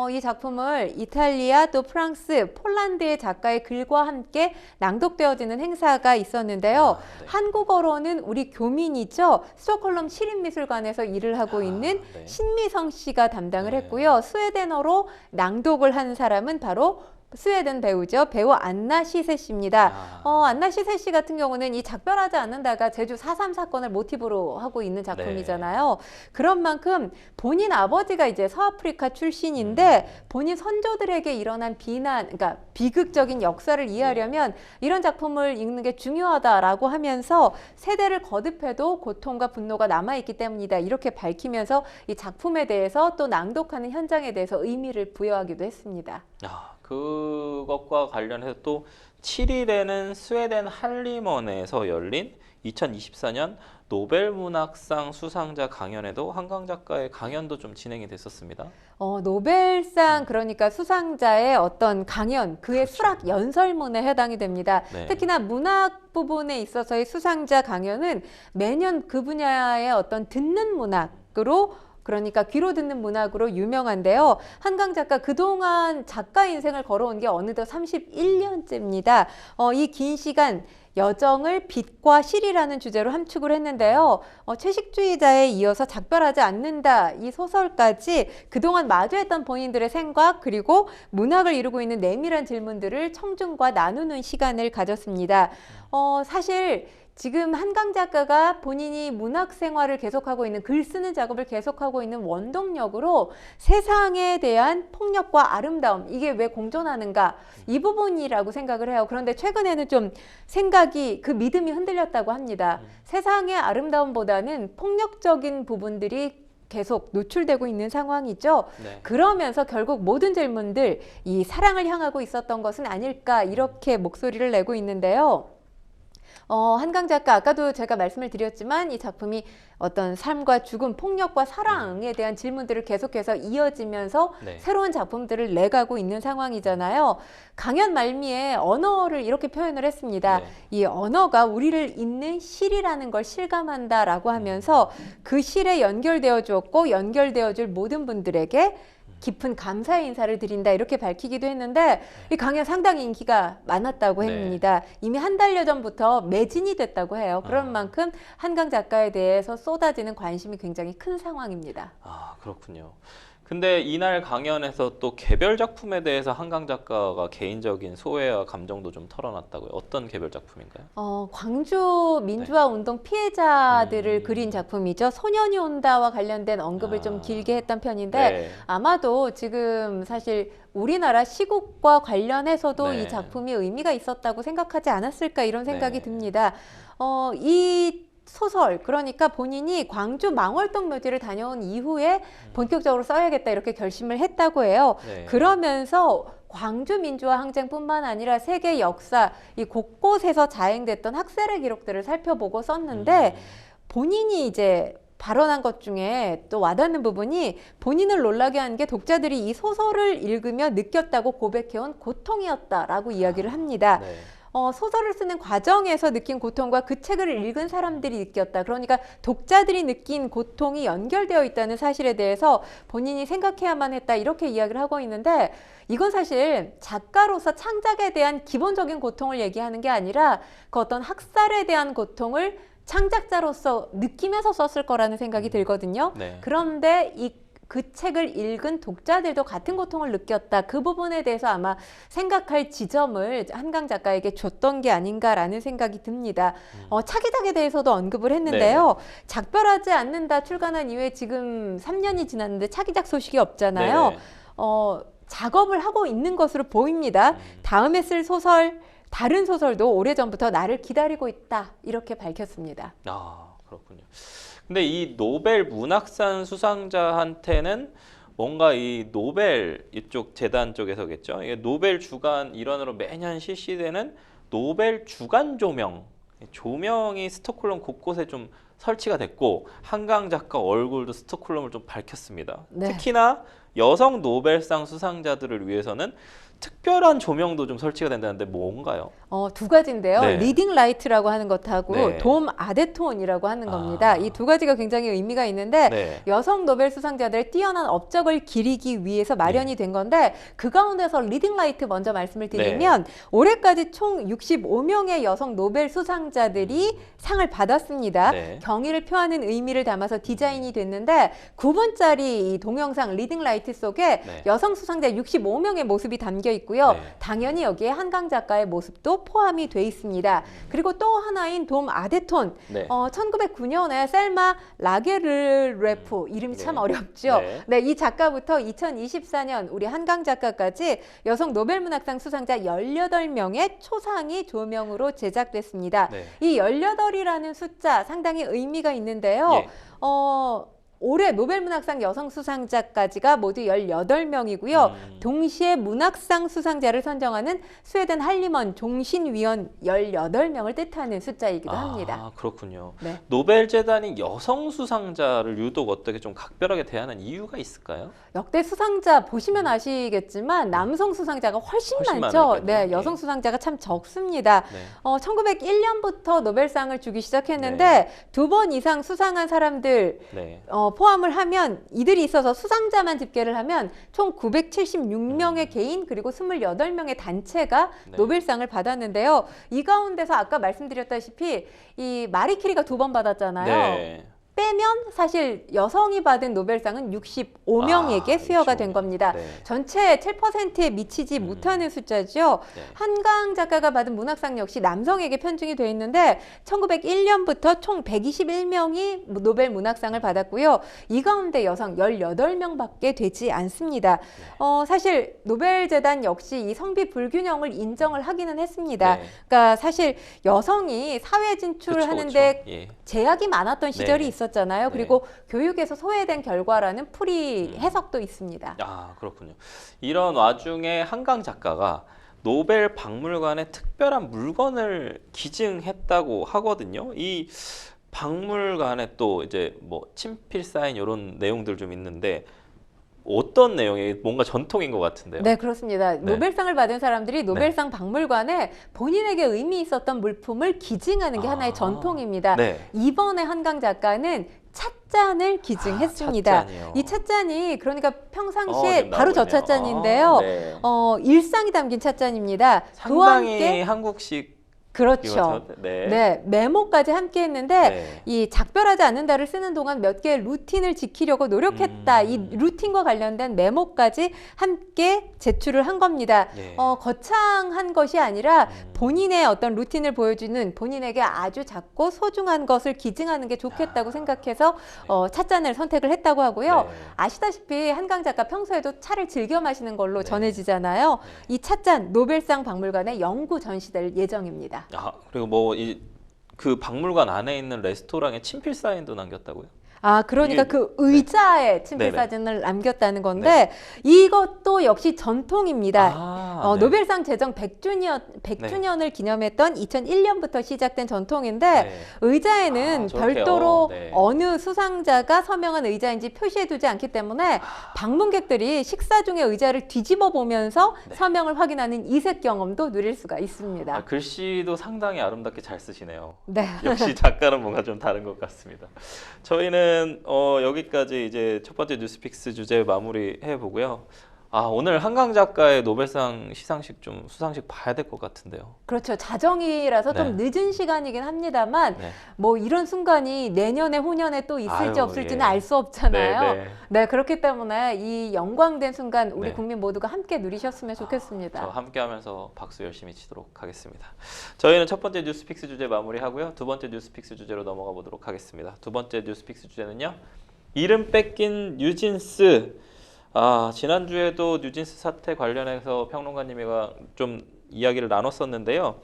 이 작품을 이탈리아 또 프랑스, 폴란드의 작가의 글과 함께 낭독되어지는 행사가 있었는데요. 한국어로는 우리 교민이죠. 스톡홀름 시립미술관에서 일을 하고 있는 신미성 씨가 담당을 했고요. 스웨덴어로 낭독을 한 사람은 바로 스웨덴 배우죠. 배우 안나 시세 씨입니다. 안나 시세 씨 같은 경우는 이 작별하지 않는다가 제주 4.3 사건을 모티브로 하고 있는 작품이잖아요. 그런 만큼 본인 아버지가 이제 서아프리카 출신인데 본인 선조들에게 일어난 그러니까 비극적인 역사를 이해하려면 이런 작품을 읽는 게 중요하다라고 하면서 세대를 거듭해도 고통과 분노가 남아있기 때문이다. 이렇게 밝히면서 이 작품에 대해서 또 낭독하는 현장에 대해서 의미를 부여하기도 했습니다. 그것과 관련해서 또 7일에는 스웨덴 할리먼에서 열린 2024년 노벨 문학상 수상자 강연에도 한강 작가의 강연도 좀 진행이 됐었습니다. 노벨상 그러니까 수상자의 어떤 강연, 그의 수락 연설문에 해당이 됩니다. 특히나 문학 부분에 있어서의 수상자 강연은 매년 그 분야의 어떤 듣는 문학으로 그러니까 귀로 듣는 문학으로 유명한데요. 한강 작가 그동안 작가 인생을 걸어온 게 어느덧 31년째입니다. 이 긴 시간 여정을 빛과 실이라는 주제로 함축을 했는데요. 채식주의자에 이어서 작별하지 않는다 이 소설까지 그동안 마주했던 본인들의 생각 그리고 문학을 이루고 있는 내밀한 질문들을 청중과 나누는 시간을 가졌습니다. 사실 지금 한강 작가가 본인이 문학 생활을 계속하고 있는 글 쓰는 작업을 계속하고 있는 원동력으로 세상에 대한 폭력과 아름다움 이게 왜 공존하는가 이 부분이라고 생각을 해요. 그런데 최근에는 좀 그 믿음이 흔들렸다고 합니다. 세상의 아름다움보다는 폭력적인 부분들이 계속 노출되고 있는 상황이죠. 네. 그러면서 결국 모든 질문들 이 사랑을 향하고 있었던 것은 아닐까 이렇게 목소리를 내고 있는데요. 한강 작가 아까도 제가 말씀을 드렸지만 이 작품이 어떤 삶과 죽음, 폭력과 사랑에 대한 질문들을 계속해서 이어지면서 네. 새로운 작품들을 내가고 있는 상황이잖아요. 강연 말미에 언어를 이렇게 표현을 했습니다. 네. 이 언어가 우리를 잇는 실이라는 걸 실감한다라고 하면서 그 실에 연결되어 주었고 연결되어 줄 모든 분들에게 깊은 감사의 인사를 드린다 이렇게 밝히기도 했는데 이 강연 상당히 인기가 많았다고 네. 합니다. 이미 한 달여 전부터 매진이 됐다고 해요. 그런 만큼 한강 작가에 대해서 쏟아지는 관심이 굉장히 큰 상황입니다. 아, 그렇군요. 근데 이날 강연에서 또 개별 작품에 대해서 한강 작가가 개인적인 소회와 감정도 좀 털어놨다고요. 어떤 개별 작품인가요? 광주 민주화 운동 피해자들을 음. 그린 작품이죠. 소년이 온다와 관련된 언급을 좀 길게 했던 편인데 네. 아마도 지금 사실 우리나라 시국과 관련해서도 네. 이 작품이 의미가 있었다고 생각하지 않았을까 이런 생각이 네. 듭니다. 이 소설 그러니까 본인이 광주 망월동 묘지를 다녀온 이후에 본격적으로 써야겠다 이렇게 결심을 했다고 해요. 네. 그러면서 광주 민주화 항쟁뿐만 아니라 세계 역사 이 곳곳에서 자행됐던 학살의 기록들을 살펴보고 썼는데 본인이 이제 발언한 것 중에 또 와닿는 부분이 본인을 놀라게 한 게 독자들이 이 소설을 읽으며 느꼈다고 고백해온 고통이었다라고 이야기를 합니다. 네. 소설을 쓰는 과정에서 느낀 고통과 그 책을 읽은 사람들이 느꼈다. 그러니까 독자들이 느낀 고통이 연결되어 있다는 사실에 대해서 본인이 생각해야만 했다. 이렇게 이야기를 하고 있는데 이건 사실 작가로서 창작에 대한 기본적인 고통을 얘기하는 게 아니라 그 어떤 학살에 대한 고통을 창작자로서 느끼면서 썼을 거라는 생각이 들거든요. 네. 그런데 그 책을 읽은 독자들도 같은 고통을 느꼈다. 그 부분에 대해서 아마 생각할 지점을 한강 작가에게 줬던 게 아닌가라는 생각이 듭니다. 차기작에 대해서도 언급을 했는데요. 작별하지 않는다 출간한 이후에 지금 3년이 지났는데 차기작 소식이 없잖아요. 네네. 작업을 하고 있는 것으로 보입니다. 다음에 쓸 소설, 다른 소설도 오래전부터 나를 기다리고 있다. 이렇게 밝혔습니다. 아, 그렇군요. 근데 이 노벨 문학상 수상자한테는 뭔가 이 노벨 이쪽 재단 쪽에서겠죠. 이게 노벨 주간 일환으로 매년 실시되는 노벨 주간 조명이 스톡홀름 곳곳에 좀 설치가 됐고 한강 작가 얼굴도 스톡홀름을 좀 밝혔습니다. 네. 특히나 여성 노벨상 수상자들을 위해서는 특별한 조명도 좀 설치가 된다는데 뭔가요? 두 가지인데요. 네. 리딩 라이트라고 하는 것하고 네. 돔 아데톤이라고 하는 겁니다. 이 두 가지가 굉장히 의미가 있는데 네. 여성 노벨 수상자들의 뛰어난 업적을 기리기 위해서 마련이 된 건데 그 가운데서 리딩 라이트 먼저 말씀을 드리면 올해까지 총 65명의 여성 노벨 수상자들이 상을 받았습니다. 네. 경의를 표하는 의미를 담아서 디자인이 됐는데 9분짜리 이 동영상 리딩 라이트 속에 네. 여성 수상자 65명의 모습이 담겨 있고요. 네. 당연히 여기에 한강 작가의 모습도 포함이 돼 있습니다. 그리고 또 하나인 돔 아데톤. 네. 1909년에 셀마 라게르레프 이름이 참 네. 어렵죠. 네. 네, 이 작가부터 2024년 우리 한강 작가까지 여성 노벨문학상 수상자 18명의 초상이 조명으로 제작됐습니다. 네. 이 18이라는 숫자 상당히 의미가 있는데요. 예. 올해 노벨문학상 여성 수상자까지가 모두 18명이고요. 동시에 문학상 수상자를 선정하는 스웨덴 할리먼 종신위원 18명을 뜻하는 숫자이기도 합니다. 아, 그렇군요. 네. 노벨 재단이 여성 수상자를 유독 어떻게 좀 각별하게 대하는 이유가 있을까요? 역대 수상자 보시면 아시겠지만 남성 수상자가 훨씬 훨씬 많죠. 많으니까요. 네, 예. 여성 수상자가 참 적습니다. 네. 1901년부터 노벨상을 주기 시작했는데 두 번 이상 수상한 사람들 네. 포함을 하면 이들이 있어서 수상자만 집계를 하면 총 976명의 개인 그리고 28명의 단체가 네. 노벨상을 받았는데요. 이 가운데서 아까 말씀드렸다시피 이 마리 큐리가 2번 받았잖아요. 네. 빼면 사실 여성이 받은 노벨상은 65명에게 수여가 된 65명. 겁니다. 네. 전체 7%에 미치지 못하는 숫자죠. 네. 한강 작가가 받은 문학상 역시 남성에게 편중이 돼 있는데 1901년부터 총 121명이 노벨 문학상을 받았고요. 이 가운데 여성 18명밖에 되지 않습니다. 사실 노벨재단 역시 이 성비 불균형을 인정을 하기는 했습니다. 네. 그러니까 사실 여성이 사회 진출하는데 그쵸. 예. 제약이 많았던 시절이 네. 있었죠. 있었잖아요. 네. 그리고 교육에서 소외된 결과라는 풀이 해석도 있습니다. 아, 그렇군요. 이런 와중에 한강 작가가 노벨 박물관에 특별한 물건을 기증했다고 하거든요. 이 박물관에 또 이제 뭐 친필 사인 이런 내용들 좀 있는데 어떤 내용이 뭔가 전통인 것 같은데요. 네, 그렇습니다. 노벨상을 받은 사람들이 노벨상 박물관에 본인에게 의미 있었던 물품을 기증하는 게 하나의 전통입니다. 네. 이번에 한강 작가는 찻잔을 기증했습니다. 찻잔이요. 이 찻잔이 그러니까 평상시에 지금 바로 저 나오고 있네요. 찻잔인데요. 네. 일상이 담긴 찻잔입니다. 그와 상당히 함께 한국식 그렇죠. 네. 네, 메모까지 함께 했는데 네. 이 작별하지 않는다를 쓰는 동안 몇 개의 루틴을 지키려고 노력했다. 이 루틴과 관련된 메모까지 함께 제출을 한 겁니다. 예. 거창한 것이 아니라 본인의 어떤 루틴을 보여주는 본인에게 아주 작고 소중한 것을 기증하는 게 좋겠다고 생각해서 찻잔을 선택을 했다고 하고요. 네. 아시다시피 한강 작가 평소에도 차를 즐겨 마시는 걸로 전해지잖아요. 이 찻잔 노벨상 박물관에 영구 전시될 예정입니다. 아, 그리고 뭐 그 박물관 안에 있는 레스토랑에 친필 사인도 남겼다고요? 아, 그러니까 이게- 그 의자에 친필 네네. 사진을 남겼다는 건데 이것도 역시 전통입니다. 아, 네. 노벨상 제정 100주년을 기념했던 2001년부터 시작된 전통인데 네. 의자에는 저렇게요? 별도로 네. 어느 수상자가 서명한 의자인지 표시해두지 않기 때문에 방문객들이 식사 중에 의자를 뒤집어 보면서 네. 서명을 확인하는 이색 경험도 누릴 수가 있습니다. 아, 글씨도 상당히 아름답게 잘 쓰시네요. 네. 역시 작가는 뭔가 좀 다른 것 같습니다. 저희는 여기까지 이제 첫 번째 뉴스픽스 주제 마무리해 보고요. 아, 오늘 한강 작가의 노벨상 시상식 좀 수상식 봐야 될 것 같은데요. 그렇죠. 자정이라서 좀 네. 늦은 시간이긴 합니다만 네. 뭐 이런 순간이 내년에 후년에 또 있을지 아유, 없을지는 예. 알 수 없잖아요. 네, 네. 네, 그렇기 때문에 이 영광된 순간 우리 네. 국민 모두가 함께 누리셨으면 좋겠습니다. 저 함께하면서 박수 열심히 치도록 하겠습니다. 저희는 첫 번째 뉴스픽스 주제 마무리하고요. 두 번째 뉴스픽스 주제로 넘어가 보도록 하겠습니다. 두 번째 뉴스픽스 주제는요. 이름 뺏긴 뉴진스. 아, 지난주에도 뉴진스 사태 관련해서 평론가님과 좀 이야기를 나눴었는데요.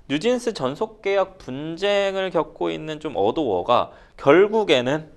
뉴진스 전속 계약 분쟁을 겪고 있는 좀 어도어가 결국에는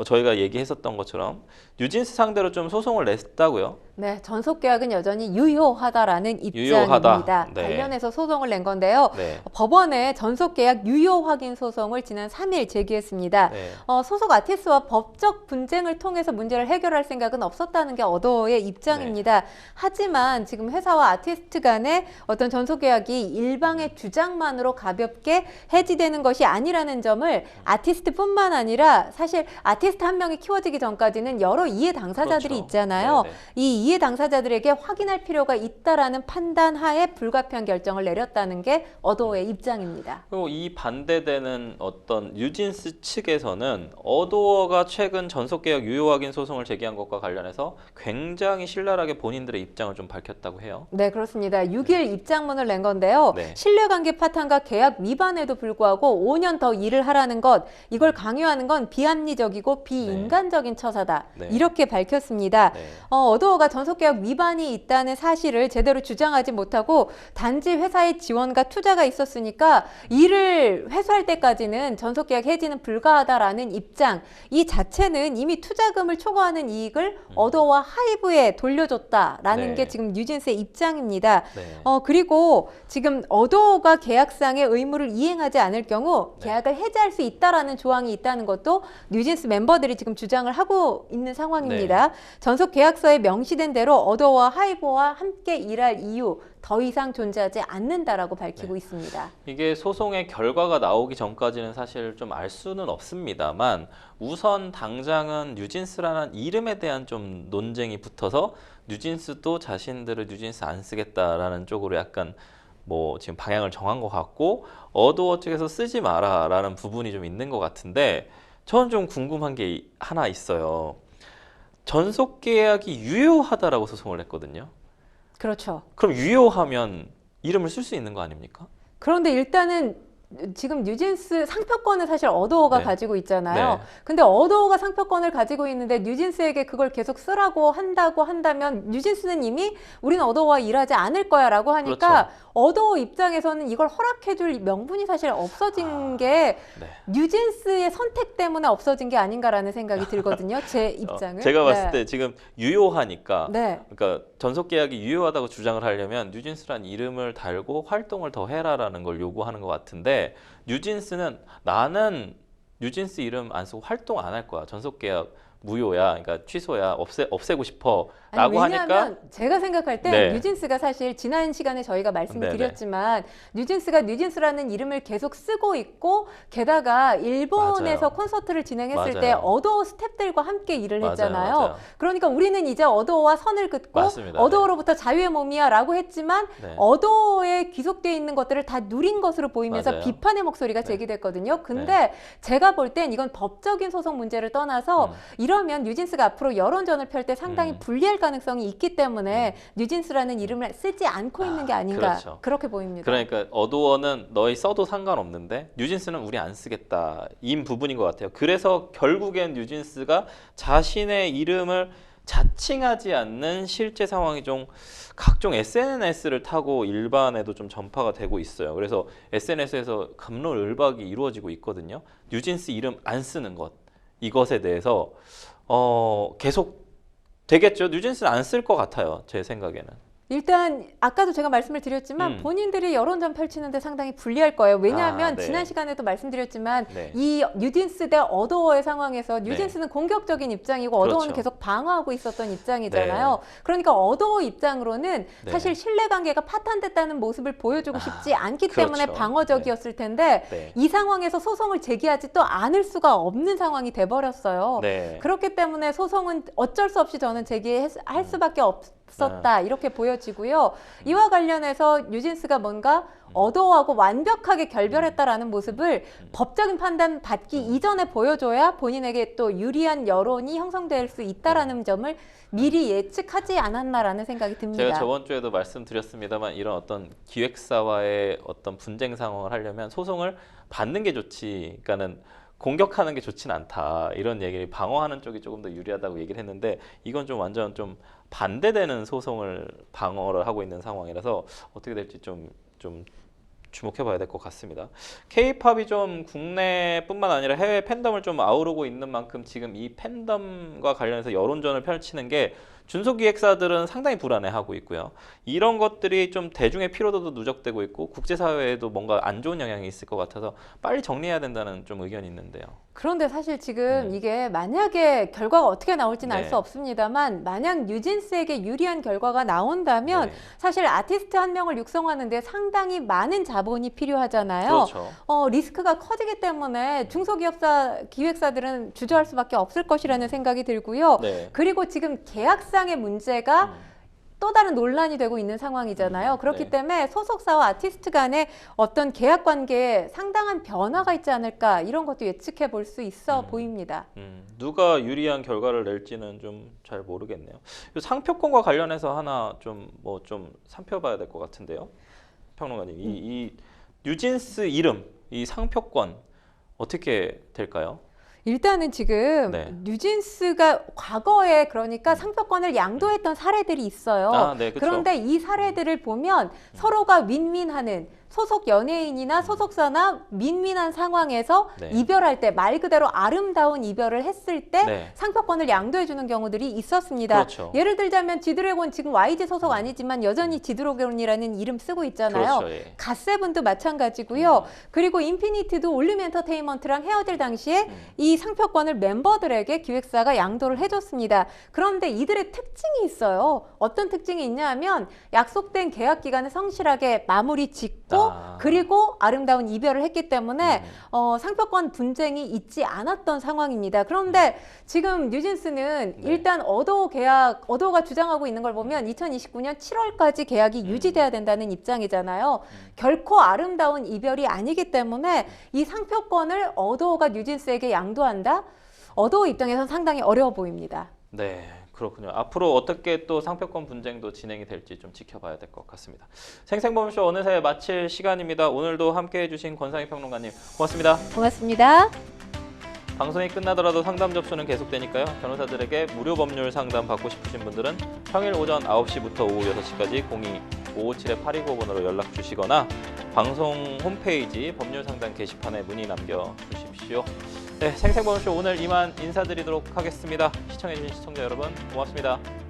저희가 얘기했었던 것처럼 뉴진스 상대로 좀 소송을 냈다고요. 네, 전속 계약은 여전히 유효하다라는 유효하다. 입장입니다. 네. 관련해서 소송을 낸 건데요. 네. 법원에 전속 계약 유효 확인 소송을 지난 3일 제기했습니다. 네. 소속 아티스트와 법적 분쟁을 통해서 문제를 해결할 생각은 없었다는 게 어도어의 입장입니다. 하지만 지금 회사와 아티스트 간의 어떤 전속 계약이 일방의 주장만으로 가볍게 해지되는 것이 아니라는 점을 아티스트뿐만 아니라 사실 아티스트 한 명이 키워지기 전까지는 여러 이해 당사자들이 그렇죠. 있잖아요. 네네. 이 이해 당사자들에게 확인할 필요가 있다라는 판단 하에 불가피한 결정을 내렸다는 게 어도어의 입장입니다. 그리고 이 반대되는 어떤 뉴진스 측에서는 어도어가 최근 전속계약 유효 확인 소송을 제기한 것과 관련해서 굉장히 신랄하게 본인들의 입장을 좀 밝혔다고 해요. 네, 그렇습니다. 6일 입장문을 낸 건데요. 네. 신뢰관계 파탄과 계약 위반에도 불구하고 5년 더 일을 하라는 것, 이걸 강요하는 건 비합리적이고 비인간적인 처사다. 네. 이렇게 밝혔습니다. 네. 어도어가 전속계약 위반이 있다는 사실을 제대로 주장하지 못하고 단지 회사의 지원과 투자가 있었으니까 이를 회수할 때까지는 전속계약 해지는 불가하다라는 입장, 이 자체는 이미 투자금을 초과하는 이익을 어도어와 하이브에 돌려줬다라는 네. 게 지금 뉴진스의 입장입니다. 네. 그리고 지금 어도어가 계약상의 의무를 이행하지 않을 경우 네. 계약을 해지할 수 있다라는 조항이 있다는 것도 뉴진스 멤버들이 지금 주장을 하고 있는 상황입니다. 네. 전속 계약서에 명시된 대로 어도어와 하이브와 함께 일할 이유 더 이상 존재하지 않는다라고 밝히고 네. 있습니다. 이게 소송의 결과가 나오기 전까지는 사실 좀 알 수는 없습니다만 우선 당장은 뉴진스라는 이름에 대한 좀 논쟁이 붙어서 뉴진스도 자신들을 뉴진스 안 쓰겠다라는 쪽으로 약간 뭐 지금 방향을 정한 것 같고 어도어 측에서 쓰지 마라라는 부분이 좀 있는 것 같은데 저는 좀 궁금한 게 하나 있어요. 전속 계약이 유효하다라고 소송을 했거든요. 그렇죠. 그럼 유효하면 이름을 쓸 수 있는 거 아닙니까? 그런데 일단은 지금 뉴진스 상표권을 사실 어도어가 네. 가지고 있잖아요. 네. 근데 어도어가 상표권을 가지고 있는데 뉴진스에게 그걸 계속 쓰라고 한다고 한다면 뉴진스는 이미 우리는 어도어와 일하지 않을 거야라고 하니까 그렇죠. 어도어 입장에서는 이걸 허락해줄 명분이 사실 없어진 게 네. 뉴진스의 선택 때문에 없어진 게 아닌가라는 생각이 들거든요. 제 입장은. 제가 봤을 네. 때 지금 유효하니까 네. 그러니까 전속 계약이 유효하다고 주장을 하려면 뉴진스란 이름을 달고 활동을 더 해라라는 걸 요구하는 것 같은데 뉴진스는 나는 뉴진스 이름 안 쓰고 활동 안 할 거야. 전속 계약 무효야. 그러니까 취소야. 없애고 싶어라고 아니, 하니까 왜냐하면 제가 생각할 때 네. 뉴진스가 사실 지난 시간에 저희가 말씀을 네네. 드렸지만 뉴진스가 뉴진스라는 이름을 계속 쓰고 있고 게다가 일본에서 맞아요. 콘서트를 진행했을 맞아요. 때 어도어 스태프들과 함께 일을 했잖아요. 맞아요. 그러니까 우리는 이제 어도어와 선을 긋고 맞습니다. 어도어로부터 자유의 몸이야 라고 했지만 네. 어도어에 귀속되어 있는 것들을 다 누린 것으로 보이면서 맞아요. 비판의 목소리가 네. 제기됐거든요. 근데 제가 볼 땐 이건 법적인 소송 문제를 떠나서 이러면 뉴진스가 앞으로 여론전을 펼 때 상당히 불리할 가능성이 있기 때문에 뉴진스라는 이름을 쓰지 않고 있는 게 아닌가 그렇죠. 그렇게 보입니다. 그러니까 어도어는 너희 써도 상관없는데 뉴진스는 우리 안 쓰겠다 인 부분인 것 같아요. 그래서 결국엔 뉴진스가 자신의 이름을 자칭하지 않는 실제 상황이 좀 각종 SNS를 타고 일반에도 좀 전파가 되고 있어요. 그래서 SNS에서 갑론을박이 이루어지고 있거든요. 뉴진스 이름 안 쓰는 것 이것에 대해서 계속 되겠죠. 뉴진스는 안 쓸 것 같아요. 제 생각에는. 일단 아까도 제가 말씀을 드렸지만 본인들이 여론전 펼치는데 상당히 불리할 거예요. 왜냐하면 네. 지난 시간에도 말씀드렸지만 네. 이 뉴진스 대 어도어의 상황에서 뉴진스는 공격적인 입장이고 어도어는 그렇죠. 계속 방어하고 있었던 입장이잖아요. 그러니까 어도어 입장으로는 네. 사실 신뢰관계가 파탄됐다는 모습을 보여주고 싶지 않기 그렇죠. 때문에 방어적이었을 텐데 네. 이 상황에서 소송을 제기하지 또 않을 수가 없는 상황이 돼버렸어요. 네. 그렇기 때문에 소송은 어쩔 수 없이 저는 제기할 수밖에 없었다 이렇게 보여지고요. 이와 관련해서 뉴진스가 뭔가 어도어하고 완벽하게 결별했다라는 모습을 법적인 판단 받기 이전에 보여줘야 본인에게 또 유리한 여론이 형성될 수 있다라는 점을 미리 예측하지 않았나라는 생각이 듭니다. 제가 저번 주에도 말씀드렸습니다만 이런 어떤 기획사와의 어떤 분쟁 상황을 하려면 소송을 받는 게 좋지. 그러니까는 공격하는 게 좋진 않다. 이런 얘기를 방어하는 쪽이 조금 더 유리하다고 얘기를 했는데 이건 좀 완전 좀 반대되는 소송을 방어를 하고 있는 상황이라서 어떻게 될지 좀 주목해봐야 될 것 같습니다. K-팝이 좀 국내뿐만 아니라 해외 팬덤을 좀 아우르고 있는 만큼 지금 이 팬덤과 관련해서 여론전을 펼치는 게 중소기획사들은 상당히 불안해하고 있고요. 이런 것들이 좀 대중의 피로도도 누적되고 있고 국제사회에도 뭔가 안 좋은 영향이 있을 것 같아서 빨리 정리해야 된다는 좀 의견이 있는데요. 그런데 사실 지금 이게 만약에 결과가 어떻게 나올지는 알 네. 수 없습니다만 만약 뉴진스에게 유리한 결과가 나온다면 네. 사실 아티스트 한 명을 육성하는데 상당히 많은 자본이 필요하잖아요. 그렇죠. 리스크가 커지기 때문에 중소기업사 기획사들은 주저할 수밖에 없을 것이라는 생각이 들고요. 네. 그리고 지금 계약상의 문제가 또 다른 논란이 되고 있는 상황이잖아요. 그렇기 네. 때문에 소속사와 아티스트 간의 어떤 계약 관계에 상당한 변화가 있지 않을까 이런 것도 예측해 볼 수 있어 보입니다. 누가 유리한 결과를 낼지는 좀 잘 모르겠네요. 이 상표권과 관련해서 하나 좀 살펴봐야 될 것 같은데요, 평론가님. 이 뉴진스 이름, 이 상표권 어떻게 될까요? 일단은 지금 네. 뉴진스가 과거에 그러니까 상표권을 양도했던 사례들이 있어요. 네, 그쵸. 그런데 이 사례들을 보면 서로가 윈윈하는 소속 연예인이나 소속사나 윈윈한 상황에서 네. 이별할 때 말 그대로 아름다운 이별을 했을 때 네. 상표권을 양도해 주는 경우들이 있었습니다. 그렇죠. 예를 들자면 지드래곤 지금 YG 소속 아니지만 여전히 지드래곤이라는 이름 쓰고 있잖아요. 그렇죠. 예. 갓세븐도 마찬가지고요. 그리고 인피니트도 올림 엔터테인먼트랑 헤어질 당시에 이 상표권을 멤버들에게 기획사가 양도를 해줬습니다. 그런데 이들의 특징이 있어요. 어떤 특징이 있냐 하면 약속된 계약 기간을 성실하게 마무리 짓고 그리고 아름다운 이별을 했기 때문에 상표권 분쟁이 있지 않았던 상황입니다. 그런데 지금 뉴진스는 일단 어도어가 주장하고 있는 걸 보면 2029년 7월까지 계약이 유지돼야 된다는 입장이잖아요. 결코 아름다운 이별이 아니기 때문에 이 상표권을 어도어가 뉴진스에게 양도한다? 어도어 입장에서는 상당히 어려워 보입니다. 네, 그렇군요. 앞으로 어떻게 또 상표권 분쟁도 진행이 될지 좀 지켜봐야 될 것 같습니다. 생생범쇼 어느새 마칠 시간입니다. 오늘도 함께해 주신 권상희 평론가님 고맙습니다. 고맙습니다. 방송이 끝나더라도 상담 접수는 계속되니까요. 변호사들에게 무료 법률 상담 받고 싶으신 분들은 평일 오전 9시부터 오후 6시까지 02-557-8295번으로 연락 주시거나 방송 홈페이지 법률 상담 게시판에 문의 남겨주십시오. 네, 생생범쇼 오늘 이만 인사드리도록 하겠습니다. 시청해주신 시청자 여러분 고맙습니다.